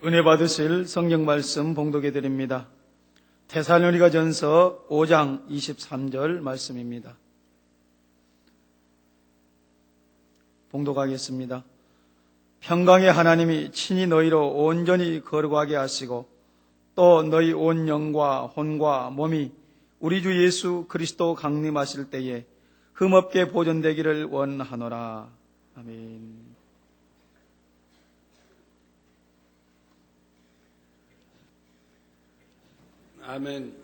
은혜 받으실 성경 말씀 봉독해 드립니다. 데살로니가전서 5장 23절 말씀입니다. 봉독하겠습니다. 평강의 하나님이 친히 너희로 온전히 거룩하게 하시고 또 너희 온 영과 혼과 몸이 우리 주 예수 그리스도 강림하실 때에 흠없게 보존되기를 원하노라. 아멘. 아멘.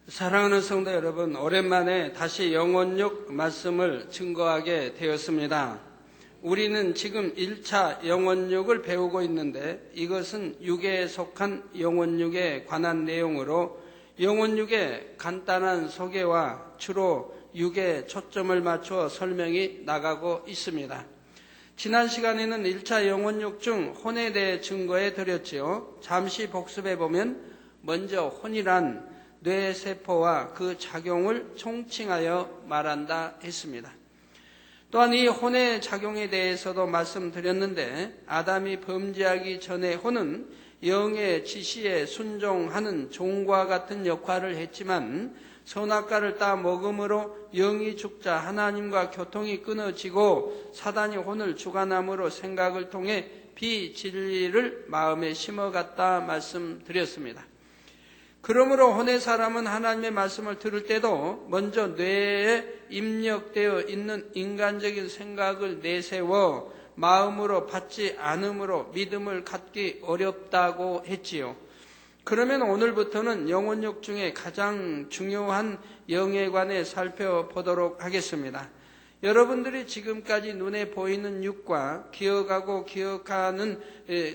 사랑하는 성도 여러분, 오랜만에 다시 영혼육 말씀을 증거하게 되었습니다. 우리는 지금 1차 영혼육을 배우고 있는데 이것은 육에 속한 영혼육에 관한 내용으로 영혼육의 간단한 소개와 주로 육에 초점을 맞추어 설명이 나가고 있습니다. 지난 시간에는 1차 영혼육 중 혼에 대해 증거해 드렸지요. 잠시 복습해 보면 먼저 혼이란 뇌세포와 그 작용을 총칭하여 말한다 했습니다. 또한 이 혼의 작용에 대해서도 말씀드렸는데 아담이 범죄하기 전에 혼은 영의 지시에 순종하는 종과 같은 역할을 했지만 선악과를 따 먹음으로 영이 죽자 하나님과 교통이 끊어지고 사단이 혼을 주관함으로 생각을 통해 비진리를 마음에 심어갔다 말씀드렸습니다. 그러므로 혼의 사람은 하나님의 말씀을 들을 때도 먼저 뇌에 입력되어 있는 인간적인 생각을 내세워 마음으로 받지 않으므로 믿음을 갖기 어렵다고 했지요. 그러면 오늘부터는 영혼육 중에 가장 중요한 영에 관해 살펴보도록 하겠습니다. 여러분들이 지금까지 눈에 보이는 육과 기억하고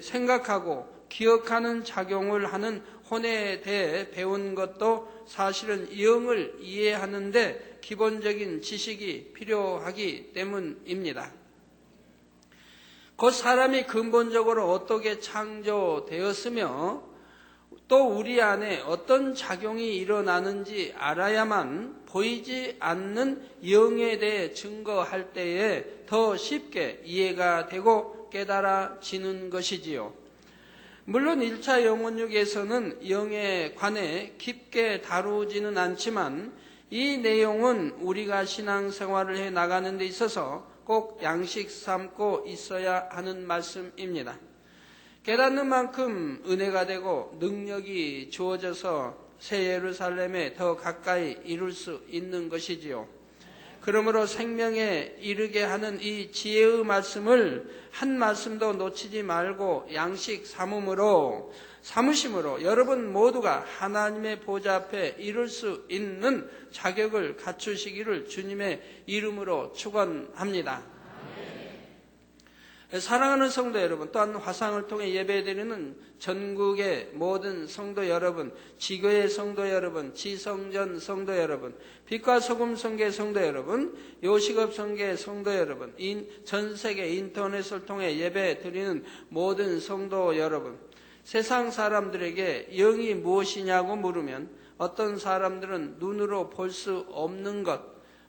생각하고 기억하는 작용을 하는 혼에 대해 배운 것도 사실은 영을 이해하는데 기본적인 지식이 필요하기 때문입니다. 곧 사람이 근본적으로 어떻게 창조되었으며 또 우리 안에 어떤 작용이 일어나는지 알아야만 보이지 않는 영에 대해 증거할 때에 더 쉽게 이해가 되고 깨달아지는 것이지요. 물론 1차 영혼육에서는 영에 관해 깊게 다루지는 않지만 이 내용은 우리가 신앙생활을 해 나가는 데 있어서 꼭 양식 삼고 있어야 하는 말씀입니다. 깨닫는 만큼 은혜가 되고 능력이 주어져서 새 예루살렘에 더 가까이 이룰 수 있는 것이지요. 그러므로 생명에 이르게 하는 이 지혜의 말씀을 한 말씀도 놓치지 말고 양식 삼으심으로 여러분 모두가 하나님의 보좌 앞에 이룰 수 있는 자격을 갖추시기를 주님의 이름으로 축원합니다. 사랑하는 성도 여러분, 또한 화상을 통해 예배드리는 전국의 모든 성도 여러분, 지교의 성도 여러분, 지성전 성도 여러분, 빛과 소금 성계 성도 여러분, 요식업 성계 성도 여러분, 전 세계 인터넷을 통해 예배드리는 모든 성도 여러분, 세상 사람들에게 영이 무엇이냐고 물으면 어떤 사람들은 눈으로 볼 수 없는 것,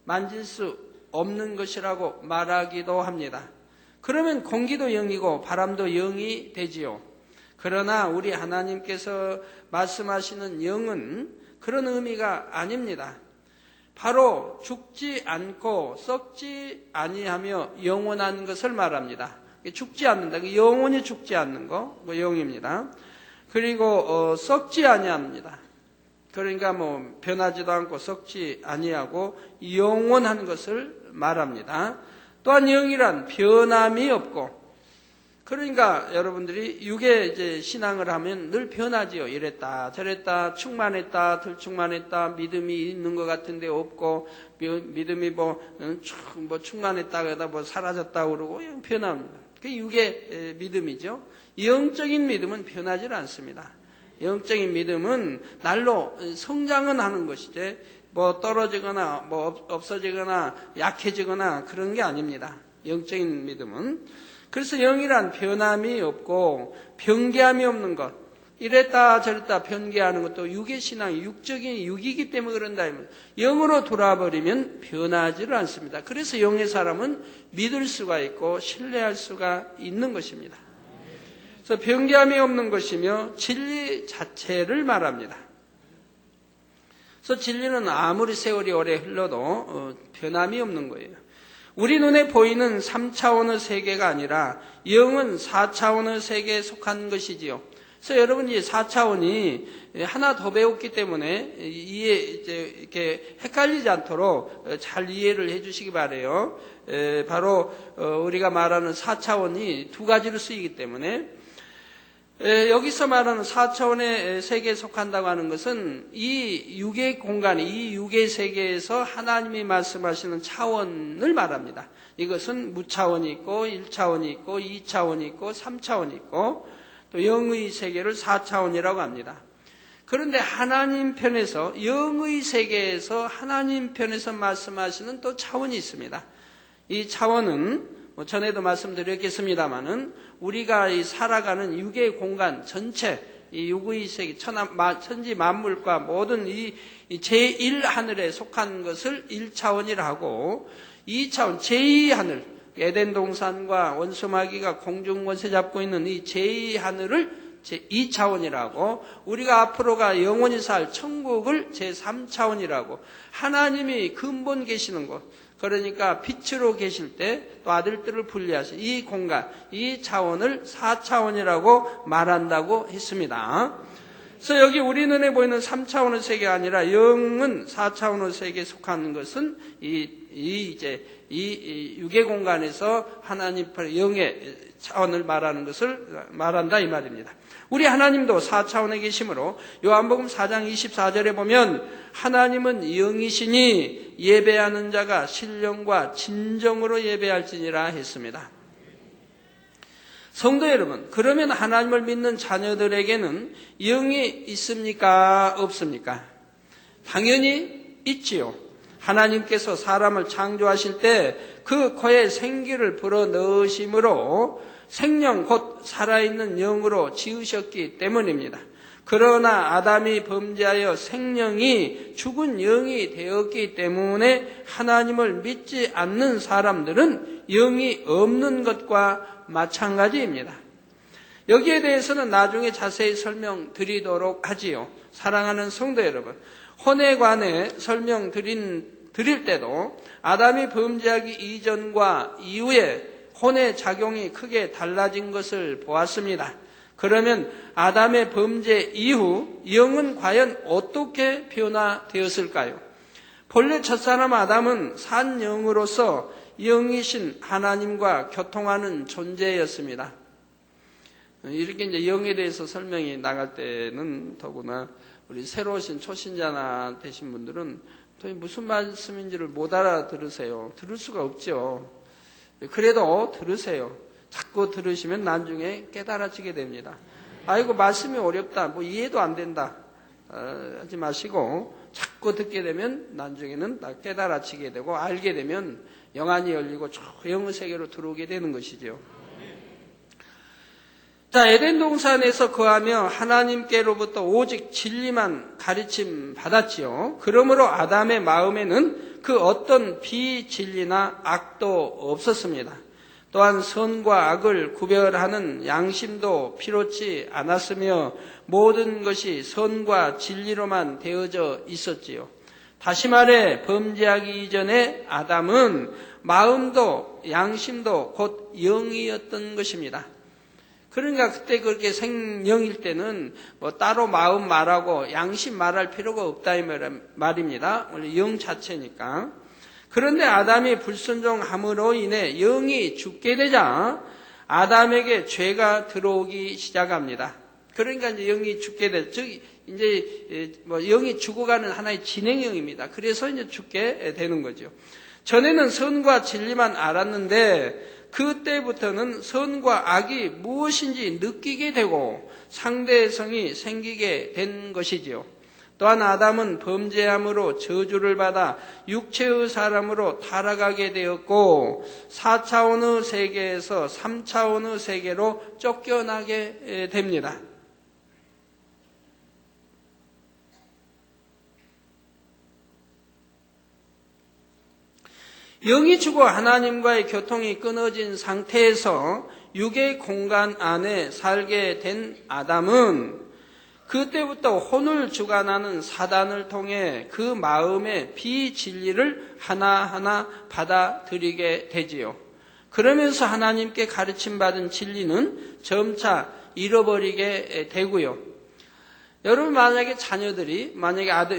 만질 수 없는 것이라고 말하기도 합니다. 그러면 공기도 영이고 바람도 영이 되지요. 그러나 우리 하나님께서 말씀하시는 영은 그런 의미가 아닙니다. 바로 죽지 않고 썩지 아니하며 영원한 것을 말합니다. 죽지 않는다. 영원히 죽지 않는 거, 영입니다. 그리고 썩지 아니합니다. 그러니까 변하지도 않고 썩지 아니하고 영원한 것을 말합니다. 또한 영이란 변함이 없고, 그러니까 여러분들이 육에 이제 신앙을 하면 늘 변하지요. 이랬다 저랬다, 충만했다 덜충만했다, 믿음이 있는 것 같은데 없고, 믿음이 충만했다 그러다 사라졌다 그러고 변합니다. 그게 육의 믿음이죠. 영적인 믿음은 변하지 않습니다. 영적인 믿음은 날로 성장은 하는 것이지 떨어지거나 없어지거나 약해지거나 그런 게 아닙니다. 영적인 믿음은. 그래서 영이란 변함이 없고 변개함이 없는 것, 이랬다 저랬다 변개하는 것도 육의 신앙이 육적인 육이기 때문에 그런다. 영으로 돌아버리면 변하지를 않습니다. 그래서 영의 사람은 믿을 수가 있고 신뢰할 수가 있는 것입니다. 그래서 변개함이 없는 것이며 진리 자체를 말합니다. 그래서 진리는 아무리 세월이 오래 흘러도 변함이 없는 거예요. 우리 눈에 보이는 3차원의 세계가 아니라 영은 4차원의 세계에 속한 것이지요. 그래서 여러분 이 4차원이 하나 더 배웠기 때문에 이렇게 헷갈리지 않도록 잘 이해를 해주시기 바라요. 바로 우리가 말하는 4차원이 두 가지로 쓰이기 때문에 여기서 말하는 4차원의 세계에 속한다고 하는 것은 이 육의 공간, 이 육의 세계에서 하나님이 말씀하시는 차원을 말합니다. 이것은 무차원이 있고 1차원이 있고 2차원이 있고 3차원이 있고 또 영의 세계를 4차원이라고 합니다. 그런데 하나님 편에서 영의 세계에서 하나님 편에서 말씀하시는 또 차원이 있습니다. 이 차원은 전에도 말씀드렸겠습니다마는 우리가 살아가는 육의 공간 전체, 이 육의 세계, 천지 만물과 모든 이 제1하늘에 속한 것을 1차원이라 하고 2차원, 제2하늘, 에덴 동산과 원수마귀가 공중 권세 잡고 있는 이 제2하늘을 제2차원이라고 우리가 앞으로가 영원히 살 천국을 제3차원이라고 하나님이 근본 계시는 곳 그러니까 빛으로 계실 때 또 아들들을 분리하신 이 공간, 이 차원을 4차원이라고 말한다고 했습니다. 그래서 여기 우리 눈에 보이는 3차원의 세계가 아니라 영은 4차원의 세계에 속하는 것은 이 육의 공간에서 하나님 영의 차원을 말하는 것을 말한다 이 말입니다. 우리 하나님도 4차원에 계시므로 요한복음 4장 24절에 보면 하나님은 영이시니 예배하는 자가 신령과 진정으로 예배할지니라 했습니다. 성도 여러분, 그러면 하나님을 믿는 자녀들에게는 영이 있습니까? 없습니까? 당연히 있지요. 하나님께서 사람을 창조하실 때 그 코에 생기를 불어넣으심으로 생명 곧 살아있는 영으로 지으셨기 때문입니다. 그러나 아담이 범죄하여 생명이 죽은 영이 되었기 때문에 하나님을 믿지 않는 사람들은 영이 없는 것과 마찬가지입니다. 여기에 대해서는 나중에 자세히 설명드리도록 하지요. 사랑하는 성도 여러분, 혼에 관해 드릴 때도 아담이 범죄하기 이전과 이후에 혼의 작용이 크게 달라진 것을 보았습니다. 그러면 아담의 범죄 이후 영은 과연 어떻게 변화되었을까요? 본래 첫사람 아담은 산 영으로서 영이신 하나님과 교통하는 존재였습니다. 이렇게 이제 영에 대해서 설명이 나갈 때는 더구나 우리 새로 오신 초신자나 되신 분들은 도대체 무슨 말씀인지를 못 알아들으세요. 들을 수가 없죠. 그래도 들으세요. 자꾸 들으시면 나중에 깨달아지게 됩니다. 아이고 말씀이 어렵다, 뭐 이해도 안 된다 하지 마시고 자꾸 듣게 되면 나중에는 깨달아지게 되고 알게 되면 영안이 열리고 영의 세계로 들어오게 되는 것이죠. 자, 에덴 동산에서 거하며 하나님께로부터 오직 진리만 가르침 받았지요. 그러므로 아담의 마음에는 그 어떤 비진리나 악도 없었습니다. 또한 선과 악을 구별하는 양심도 필요치 않았으며 모든 것이 선과 진리로만 되어져 있었지요. 다시 말해 범죄하기 이전에 아담은 마음도 양심도 곧 영이었던 것입니다. 그러니까 그때 그렇게 생영일 때는 뭐 따로 마음 말하고 양심 말할 필요가 없다 이 말입니다. 원래 영 자체니까. 그런데 아담이 불순종함으로 인해 영이 죽게 되자 아담에게 죄가 들어오기 시작합니다. 그러니까 이제 영이 죽게 돼, 즉 이제 뭐 영이 죽어가는 하나의 진행형입니다. 그래서 이제 죽게 되는 거죠. 전에는 선과 진리만 알았는데 그때부터는 선과 악이 무엇인지 느끼게 되고 상대성이 생기게 된 것이지요. 또한 아담은 범죄함으로 저주를 받아 육체의 사람으로 타락하게 되었고 4차원의 세계에서 3차원의 세계로 쫓겨나게 됩니다. 영이 죽어 하나님과의 교통이 끊어진 상태에서 육의 공간 안에 살게 된 아담은 그때부터 혼을 주관하는 사단을 통해 그 마음의 비진리를 하나하나 받아들이게 되지요. 그러면서 하나님께 가르침받은 진리는 점차 잃어버리게 되고요. 여러분 만약에 자녀들이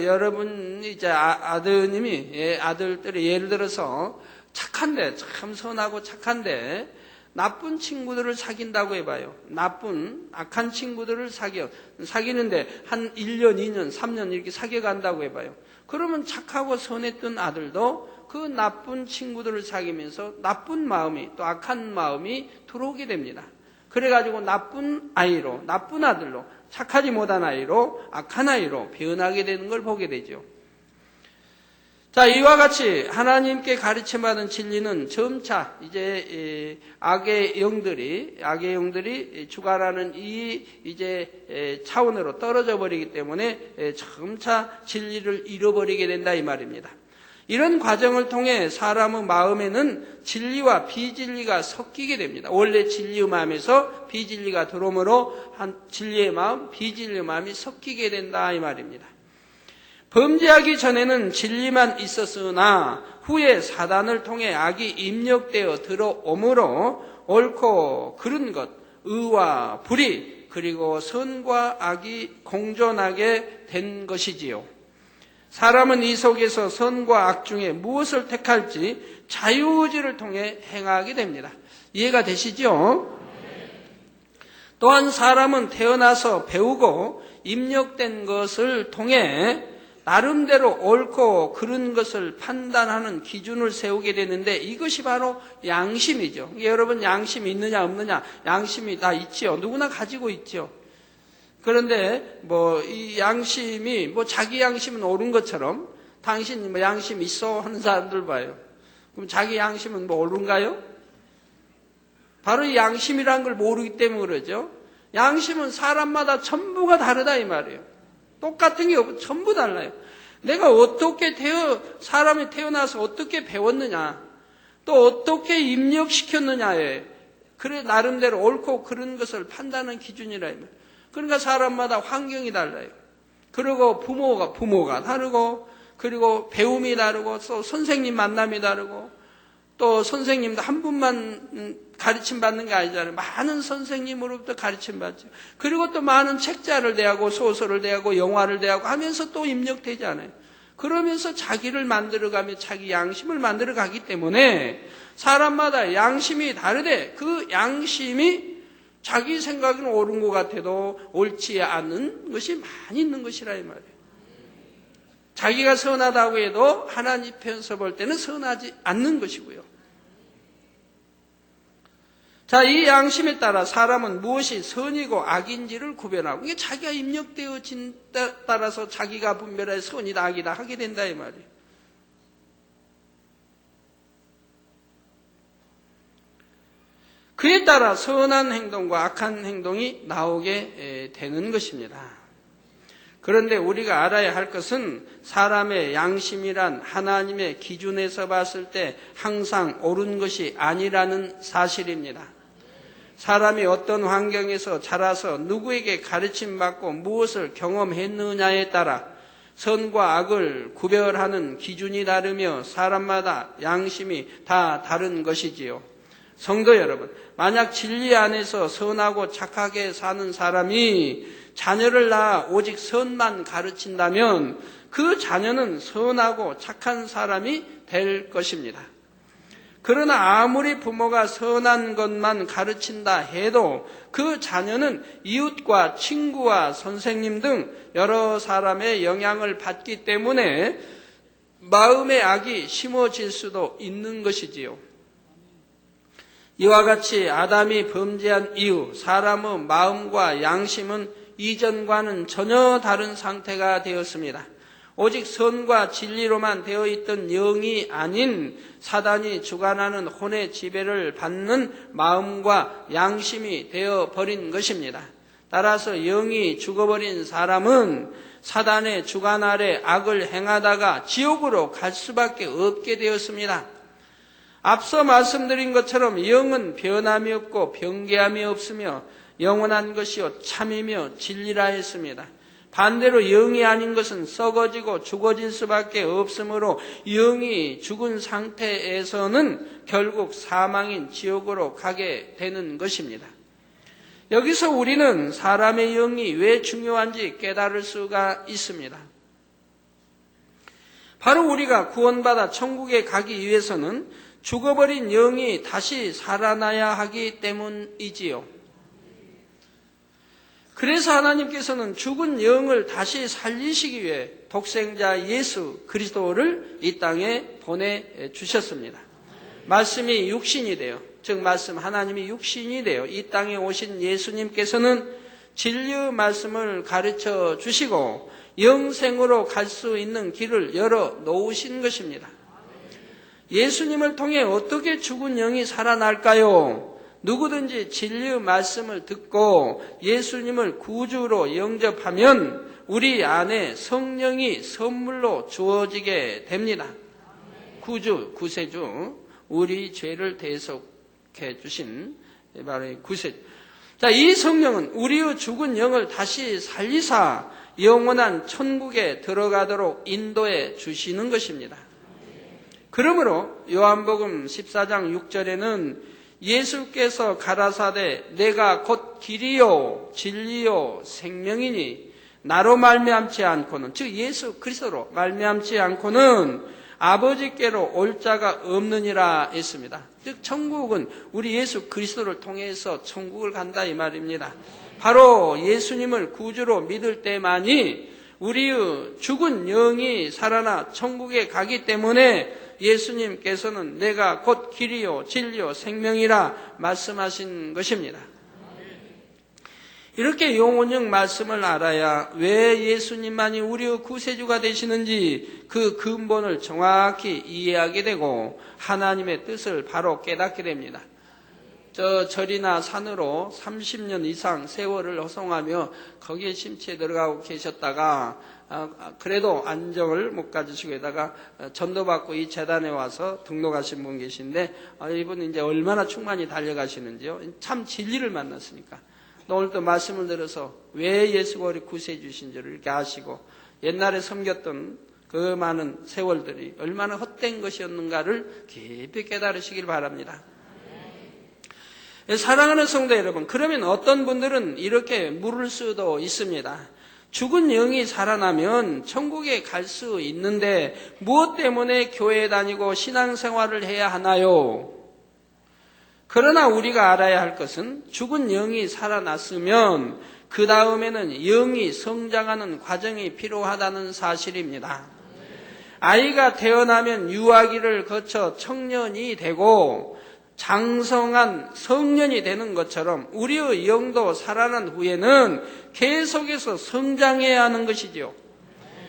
여러분 이제 아드님이 아들들이 예를 들어서 착한데 참 선하고 착한데 나쁜 친구들을 사귄다고 해봐요. 악한 친구들을 사귀는데 한 1년, 2년, 3년 이렇게 사귀어간다고 해봐요. 그러면 착하고 선했던 아들도 그 나쁜 친구들을 사귀면서 나쁜 마음이 또 악한 마음이 들어오게 됩니다. 그래가지고 나쁜 아이로, 나쁜 아들로, 착하지 못한 아이로, 악한 아이로 변하게 되는 걸 보게 되죠. 자, 이와 같이 하나님께 가르침받은 진리는 점차 이제 악의 영들이 주관하는 이제 차원으로 떨어져 버리기 때문에 점차 진리를 잃어버리게 된다 이 말입니다. 이런 과정을 통해 사람의 마음에는 진리와 비진리가 섞이게 됩니다. 원래 진리의 마음에서 비진리가 들어오므로 진리의 마음, 비진리의 마음이 섞이게 된다 이 말입니다. 범죄하기 전에는 진리만 있었으나 후에 사단을 통해 악이 입력되어 들어오므로 옳고 그른 것, 의와 불의, 그리고 선과 악이 공존하게 된 것이지요. 사람은 이 속에서 선과 악 중에 무엇을 택할지 자유의지를 통해 행하게 됩니다. 이해가 되시죠? 또한 사람은 태어나서 배우고 입력된 것을 통해 나름대로 옳고 그른 것을 판단하는 기준을 세우게 되는데 이것이 바로 양심이죠. 여러분 양심이 있느냐 없느냐? 양심이 다 있지요. 누구나 가지고 있죠. 그런데 이 양심이 자기 양심은 옳은 것처럼 당신 양심 있어 하는 사람들 봐요. 그럼 자기 양심은 옳은가요? 바로 이 양심이라는 걸 모르기 때문에 그러죠. 양심은 사람마다 전부가 다르다 이 말이에요. 똑같은 게 없고 전부 달라요. 내가 어떻게 사람이 태어나서 어떻게 배웠느냐, 또 어떻게 입력시켰느냐에 그래 나름대로 옳고 그른 것을 판단하는 기준이라 이 말이에요. 그러니까 사람마다 환경이 달라요. 그리고 부모가 다르고, 그리고 배움이 다르고, 또 선생님 만남이 다르고, 또 선생님도 한 분만 가르침 받는 게 아니잖아요. 많은 선생님으로부터 가르침 받죠. 그리고 또 많은 책자를 대하고 소설을 대하고 영화를 대하고 하면서 또 입력되지 않아요. 그러면서 자기를 만들어가며 자기 양심을 만들어가기 때문에 사람마다 양심이 다르되 그 양심이 자기 생각은 옳은 것 같아도 옳지 않은 것이 많이 있는 것이라 이 말이에요. 자기가 선하다고 해도 하나님 편에서 볼 때는 선하지 않는 것이고요. 자, 이 양심에 따라 사람은 무엇이 선이고 악인지를 구별하고 이게 자기가 입력되어진 데 따라서 자기가 분별해 선이다 악이다 하게 된다 이 말이에요. 그에 따라 선한 행동과 악한 행동이 나오게 되는 것입니다. 그런데 우리가 알아야 할 것은 사람의 양심이란 하나님의 기준에서 봤을 때 항상 옳은 것이 아니라는 사실입니다. 사람이 어떤 환경에서 자라서 누구에게 가르침받고 무엇을 경험했느냐에 따라 선과 악을 구별하는 기준이 다르며 사람마다 양심이 다 다른 것이지요. 성도 여러분, 만약 진리 안에서 선하고 착하게 사는 사람이 자녀를 낳아 오직 선만 가르친다면 그 자녀는 선하고 착한 사람이 될 것입니다. 그러나 아무리 부모가 선한 것만 가르친다 해도 그 자녀는 이웃과 친구와 선생님 등 여러 사람의 영향을 받기 때문에 마음의 악이 심어질 수도 있는 것이지요. 이와 같이 아담이 범죄한 이후 사람의 마음과 양심은 이전과는 전혀 다른 상태가 되었습니다. 오직 선과 진리로만 되어 있던 영이 아닌 사단이 주관하는 혼의 지배를 받는 마음과 양심이 되어버린 것입니다. 따라서 영이 죽어버린 사람은 사단의 주관 아래 악을 행하다가 지옥으로 갈 수밖에 없게 되었습니다. 앞서 말씀드린 것처럼 영은 변함이 없고 변개함이 없으며 영원한 것이요 참이며 진리라 했습니다. 반대로 영이 아닌 것은 썩어지고 죽어질 수밖에 없으므로 영이 죽은 상태에서는 결국 사망인 지옥으로 가게 되는 것입니다. 여기서 우리는 사람의 영이 왜 중요한지 깨달을 수가 있습니다. 바로 우리가 구원받아 천국에 가기 위해서는 죽어버린 영이 다시 살아나야 하기 때문이지요. 그래서 하나님께서는 죽은 영을 다시 살리시기 위해 독생자 예수 그리스도를 이 땅에 보내주셨습니다. 말씀이 육신이 되어, 즉 말씀 하나님이 육신이 되어 이 땅에 오신 예수님께서는 진리의 말씀을 가르쳐 주시고 영생으로 갈 수 있는 길을 열어 놓으신 것입니다. 예수님을 통해 어떻게 죽은 영이 살아날까요? 누구든지 진리의 말씀을 듣고 예수님을 구주로 영접하면 우리 안에 성령이 선물로 주어지게 됩니다. 구주, 구세주, 우리 죄를 대속해 주신 바로 구세주. 자, 이 성령은 우리의 죽은 영을 다시 살리사 영원한 천국에 들어가도록 인도해 주시는 것입니다. 그러므로 요한복음 14장 6절에는 예수께서 가라사대 내가 곧 길이요 진리요 생명이니 나로 말미암지 않고는, 즉 예수 그리스도로 말미암지 않고는 아버지께로 올 자가 없느니라 했습니다. 즉 천국은 우리 예수 그리스도를 통해서 천국을 간다 이 말입니다. 바로 예수님을 구주로 믿을 때만이 우리의 죽은 영이 살아나 천국에 가기 때문에 예수님께서는 내가 곧 길이요 진리요 생명이라 말씀하신 것입니다. 이렇게 영혼형 말씀을 알아야 왜 예수님만이 우리의 구세주가 되시는지 그 근본을 정확히 이해하게 되고 하나님의 뜻을 바로 깨닫게 됩니다. 절이나 산으로 30년 이상 세월을 허송하며 거기에 심취해 들어가고 계셨다가 그래도 안정을 못 가지시고 게다가 전도받고 이 재단에 와서 등록하신 분 계신데 이분은 이제 얼마나 충만히 달려가시는지요. 참 진리를 만났으니까. 오늘 또 말씀을 들어서 왜 예수가 우리 구세주신 줄을 이렇게 아시고 옛날에 섬겼던 그 많은 세월들이 얼마나 헛된 것이었는가를 깊이 깨달으시길 바랍니다. 사랑하는 성도 여러분, 그러면 어떤 분들은 이렇게 물을 수도 있습니다. 죽은 영이 살아나면 천국에 갈 수 있는데 무엇 때문에 교회에 다니고 신앙생활을 해야 하나요? 그러나 우리가 알아야 할 것은 죽은 영이 살아났으면 그 다음에는 영이 성장하는 과정이 필요하다는 사실입니다. 아이가 태어나면 유아기를 거쳐 청년이 되고 장성한 성년이 되는 것처럼 우리의 영도 살아난 후에는 계속해서 성장해야 하는 것이지요.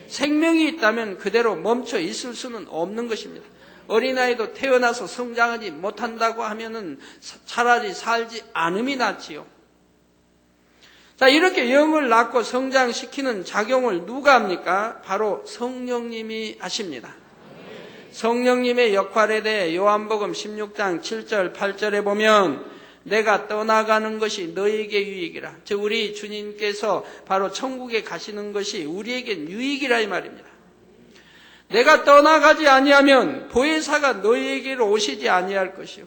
생명이 있다면 그대로 멈춰 있을 수는 없는 것입니다. 어린아이도 태어나서 성장하지 못한다고 하면은 차라리 살지 않음이 낫지요. 자, 이렇게 영을 낳고 성장시키는 작용을 누가 합니까? 바로 성령님이 하십니다. 성령님의 역할에 대해 요한복음 16장 7절 8절에 보면 내가 떠나가는 것이 너에게 유익이라. 즉 우리 주님께서 바로 천국에 가시는 것이 우리에겐 유익이라 이 말입니다. 내가 떠나가지 아니하면 보혜사가 너희에게로 오시지 아니할 것이요.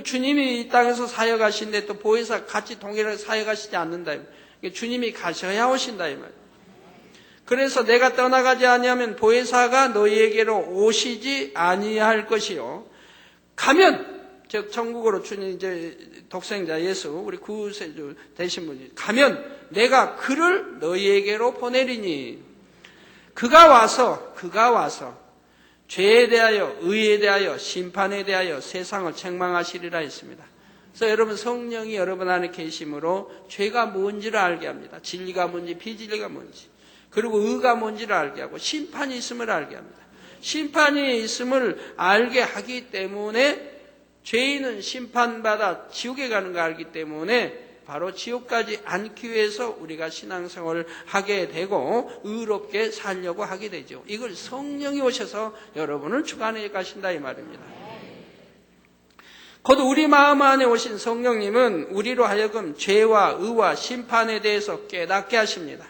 주님이 이 땅에서 사역하신데 또 보혜사 같이 동일하게 사역하시지 않는다. 주님이 가셔야 오신다 이 말이에요. 그래서 내가 떠나가지 아니하면 보혜사가 너희에게로 오시지 아니할 것이요. 가면, 즉 천국으로 주님 이제 독생자 예수 우리 구세주 되신 분이 가면 내가 그를 너희에게로 보내리니 그가 와서 죄에 대하여 의에 대하여 심판에 대하여 세상을 책망하시리라 했습니다. 그래서 여러분 성령이 여러분 안에 계심으로 죄가 뭔지를 알게 합니다. 진리가 뭔지 비진리가 뭔지. 그리고 의가 뭔지를 알게 하고 심판이 있음을 알게 합니다. 심판이 있음을 알게 하기 때문에 죄인은 심판받아 지옥에 가는 걸 알기 때문에 바로 지옥 가지 않기 위해서 우리가 신앙생활을 하게 되고 의롭게 살려고 하게 되죠. 이걸 성령이 오셔서 여러분을 주관해 가신다 이 말입니다. 곧 우리 마음 안에 오신 성령님은 우리로 하여금 죄와 의와 심판에 대해서 깨닫게 하십니다.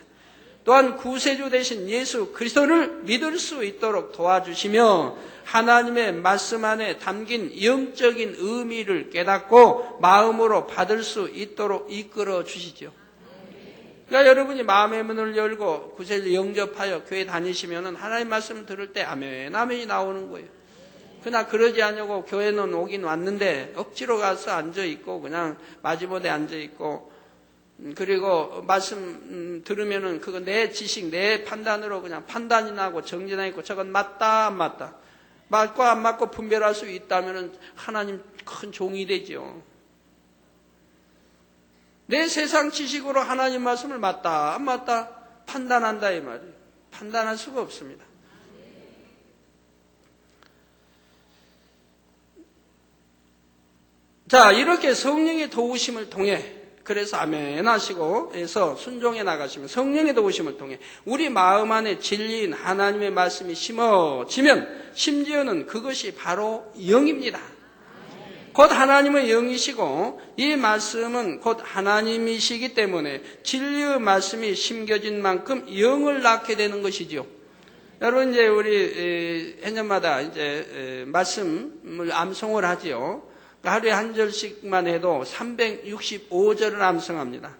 또한 구세주 되신 예수 그리스도를 믿을 수 있도록 도와주시며 하나님의 말씀 안에 담긴 영적인 의미를 깨닫고 마음으로 받을 수 있도록 이끌어 주시죠. 그러니까 여러분이 마음의 문을 열고 구세주 영접하여 교회 다니시면 하나님 말씀 들을 때 아멘 아멘이 나오는 거예요. 그러나 그러지 않냐고 교회는 오긴 왔는데 억지로 가서 앉아있고 그냥 마지못에 앉아있고 그리고 말씀 들으면은 그거 내 지식, 내 판단으로 그냥 판단이 나고 정진하고 있고 저건 맞다 안 맞다 맞고 안 맞고 분별할 수 있다면은 하나님 큰 종이 되죠. 내 세상 지식으로 하나님 말씀을 맞다 안 맞다 판단한다 이 말이에요. 판단할 수가 없습니다. 자, 이렇게 성령의 도우심을 통해 그래서 아멘 하시고 해서 순종해 나가시면 성령의 도우심을 통해 우리 마음 안에 진리인 하나님의 말씀이 심어지면 심지어는 그것이 바로 영입니다. 곧 하나님의 영이시고 이 말씀은 곧 하나님이시기 때문에 진리의 말씀이 심겨진 만큼 영을 낳게 되는 것이지요. 여러분 이제 우리 해년마다 이제 말씀을 암송을 하지요. 하루에 한 절씩만 해도 365절을 암송합니다.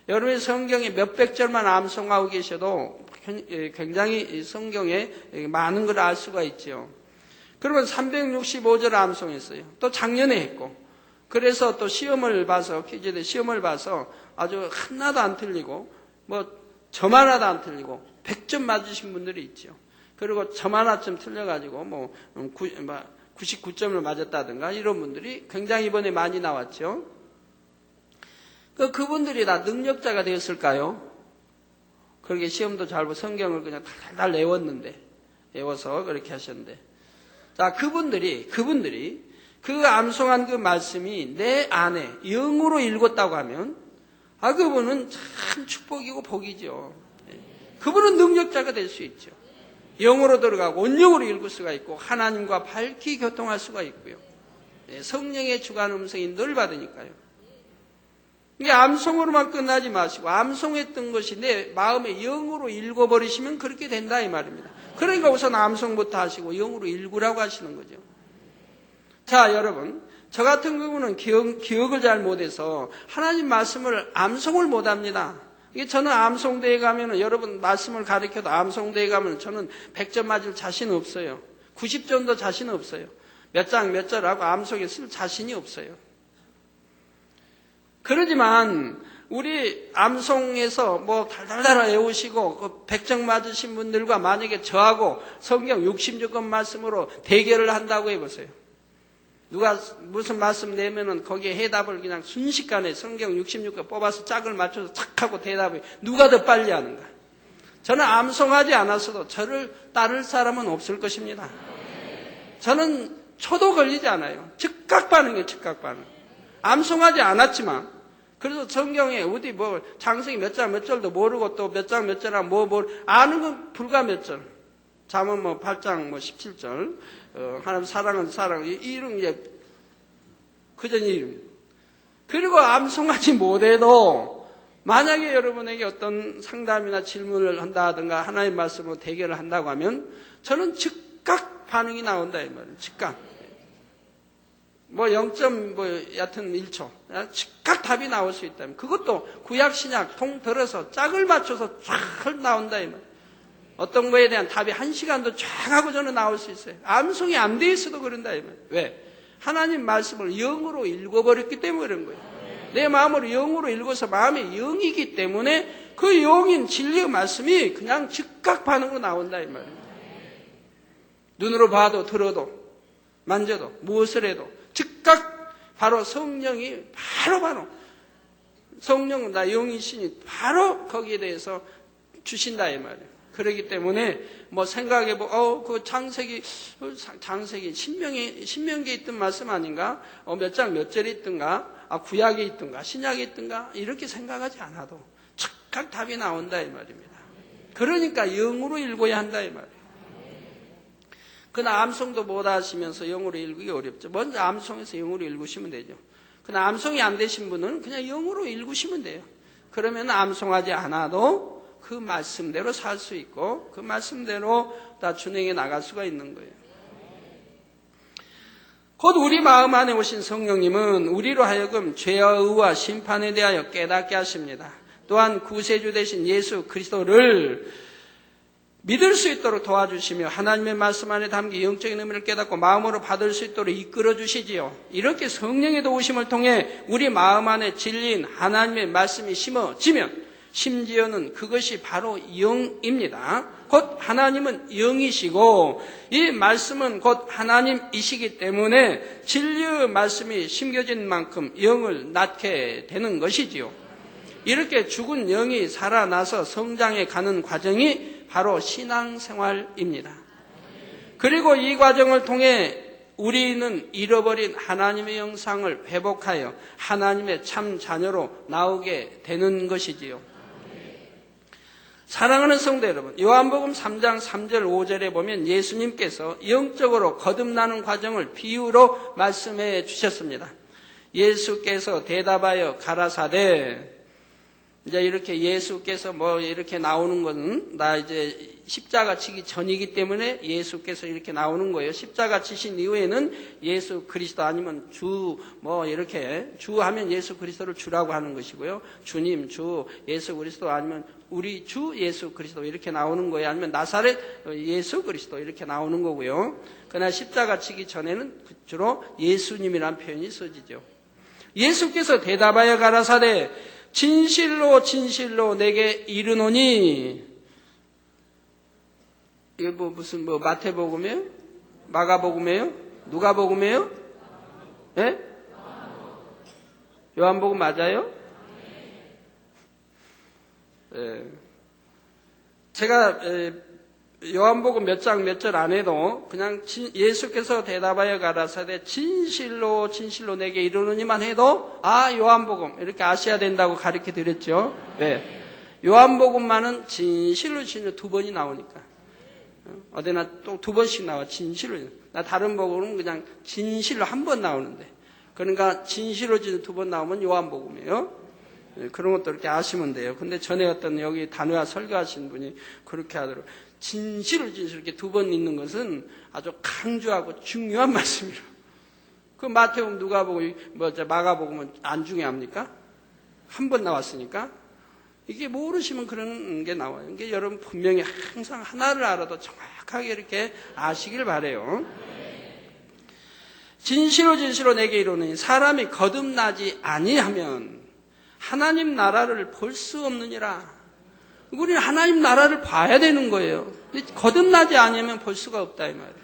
여러분이 성경에 몇백 절만 암송하고 계셔도 굉장히 성경에 많은 걸 알 수가 있죠. 그러면 365절 암송했어요. 또 작년에 했고, 그래서 또 시험을 봐서, 퀴즈대 시험을 봐서 아주 하나도 안 틀리고, 뭐, 점 하나도 안 틀리고, 100점 맞으신 분들이 있죠. 그리고 점 하나쯤 틀려가지고, 99점을 맞았다든가, 이런 분들이 굉장히 이번에 많이 나왔죠. 그분들이 다 능력자가 되었을까요? 그렇게 시험도 잘 보고 성경을 그냥 달달 외워서 그렇게 하셨는데. 자, 그분들이 그 암송한 그 말씀이 내 안에 영으로 읽었다고 하면 그분은 참 축복이고 복이죠. 그분은 능력자가 될 수 있죠. 영으로 들어가고 온영으로 읽을 수가 있고 하나님과 밝히 교통할 수가 있고요. 성령의 주관 음성이 늘 받으니까요. 이게 암송으로만 끝나지 마시고 암송했던 것이 내 마음의 영으로 읽어버리시면 그렇게 된다 이 말입니다. 그러니까 우선 암송부터 하시고 영으로 읽으라고 하시는 거죠. 자, 여러분, 저 같은 경우는 기억을 잘 못해서 하나님 말씀을 암송을 못합니다. 이게 저는 암송대에 가면은 여러분 말씀을 가르쳐도 암송대에 가면 저는 100점 맞을 자신 없어요. 90점도 자신 없어요. 몇 장 몇 절하고 암송에 쓸 자신이 없어요. 그러지만 우리 암송에서 뭐 달달달 외우시고 100점 맞으신 분들과 만약에 저하고 성경 66권 말씀으로 대결을 한다고 해보세요. 누가 무슨 말씀 내면은 거기에 해답을 그냥 순식간에 성경 66권 뽑아서 짝을 맞춰서 착 하고 대답을 누가 더 빨리 하는가. 저는 암송하지 않았어도 저를 따를 사람은 없을 것입니다. 저는 초도 걸리지 않아요. 즉각 반응이에요. 즉각 반응. 암송하지 않았지만 그래서 성경에 어디 뭐 장세기 몇 장 몇 절도 모르고 또 몇 장 몇 절아 뭐 아는 건 불과 몇 절. 잠언 뭐 8장 뭐 17절. 하나님 사랑은 사랑 이름 이제 그전 이름. 그리고 암송하지 못해도 만약에 여러분에게 어떤 상담이나 질문을 한다든가 하나님 말씀으로 대결을 한다고 하면 저는 즉각 반응이 나온다 이 말이에요. 즉각. 뭐 0. 얕은 1초. 즉각 답이 나올 수 있다면 그것도 구약 신약 통 들어서 짝을 맞춰서 쫙 나온다 이 말이에요. 어떤 거에 대한 답이 1시간도 쫙 하고 저는 나올 수 있어요. 암송이 안 돼 있어도 그런다 이 말이에요. 왜? 하나님 말씀을 영으로 읽어버렸기 때문에 그런 거예요. 내 마음으로 영으로 읽어서 마음의 영이기 때문에 그 영인 진리의 말씀이 그냥 즉각 반응으로 나온다 이 말이에요. 눈으로 봐도 들어도 만져도 무엇을 해도 즉각 바로 성령이 바로 성령은 나 영이시니 바로 거기에 대해서 주신다 이 말이에요. 그렇기 때문에 뭐 생각해보고 그 장세기 신명기에 있던 말씀 아닌가? 몇 장 몇 절이 있던가? 구약에 있던가? 신약에 있던가? 이렇게 생각하지 않아도 즉각 답이 나온다 이 말입니다. 그러니까 영으로 읽어야 한다 이 말이에요. 그러나 암송도 못 하시면서 영어로 읽기 어렵죠. 먼저 암송해서 영어로 읽으시면 되죠. 그러나 암송이 안 되신 분은 그냥 영어로 읽으시면 돼요. 그러면 암송하지 않아도 그 말씀대로 살 수 있고 그 말씀대로 다 준행해 나갈 수가 있는 거예요. 곧 우리 마음 안에 오신 성령님은 우리로 하여금 죄와 의와 심판에 대하여 깨닫게 하십니다. 또한 구세주 되신 예수 그리스도를 믿을 수 있도록 도와주시며 하나님의 말씀 안에 담긴 영적인 의미를 깨닫고 마음으로 받을 수 있도록 이끌어 주시지요. 이렇게 성령의 도우심을 통해 우리 마음 안에 진리인 하나님의 말씀이 심어지면 심지어는 그것이 바로 영입니다. 곧 하나님은 영이시고 이 말씀은 곧 하나님이시기 때문에 진리의 말씀이 심겨진 만큼 영을 낳게 되는 것이지요. 이렇게 죽은 영이 살아나서 성장해 가는 과정이 바로 신앙생활입니다. 그리고 이 과정을 통해 우리는 잃어버린 하나님의 형상을 회복하여 하나님의 참 자녀로 나오게 되는 것이지요. 사랑하는 성도 여러분, 요한복음 3장 3절 5절에 보면 예수님께서 영적으로 거듭나는 과정을 비유로 말씀해 주셨습니다. 예수께서 대답하여 가라사대, 이제 이렇게 예수께서 이렇게 나오는 것은 나 이제 십자가 치기 전이기 때문에 예수께서 이렇게 나오는 거예요. 십자가 치신 이후에는 예수 그리스도 아니면 주 이렇게 주 하면 예수 그리스도를 주라고 하는 것이고요. 주님, 주, 예수 그리스도 아니면 우리 주 예수 그리스도 이렇게 나오는 거예요. 아니면 나사렛 예수 그리스도 이렇게 나오는 거고요. 그러나 십자가 치기 전에는 주로 예수님이라는 표현이 써지죠. 예수께서 대답하여 가라사대 진실로 진실로 내게 이르노니, 이게 무슨 마태복음이에요? 마가복음이에요? 누가복음이에요? 예? 요한복음 맞아요? 예. 제가 요한복음 몇 장 몇 절 안 해도 그냥 예수께서 대답하여 가라사대 진실로 진실로 내게 이르노니만 해도 요한복음 이렇게 아셔야 된다고 가르쳐 드렸죠. 네. 요한복음만은 진실로 진실로 두 번이 나오니까 어디나 또 두 번씩 나와. 진실로. 나 다른 복음은 그냥 진실로 한 번 나오는데, 그러니까 진실로 진실로 두 번 나오면 요한복음이에요. 그런 것도 이렇게 아시면 돼요. 근데 전에 어떤 여기 단회와 설교하신 분이 그렇게 하더라고요. 진실을 이렇게 두 번 읽는 것은 아주 강조하고 중요한 말씀이라고. 그 마태복음, 누가복음, 마가복음은 안 중요합니까? 한 번 나왔으니까. 이게 모르시면 그런 게 나와요. 이게 여러분 분명히 항상 하나를 알아도 정확하게 이렇게 아시길 바래요. 진실로 진실로 내게 이르노니 사람이 거듭나지 아니하면 하나님 나라를 볼 수 없느니라. 우리는 하나님 나라를 봐야 되는 거예요. 거듭나지 않으면 볼 수가 없다 이 말이에요.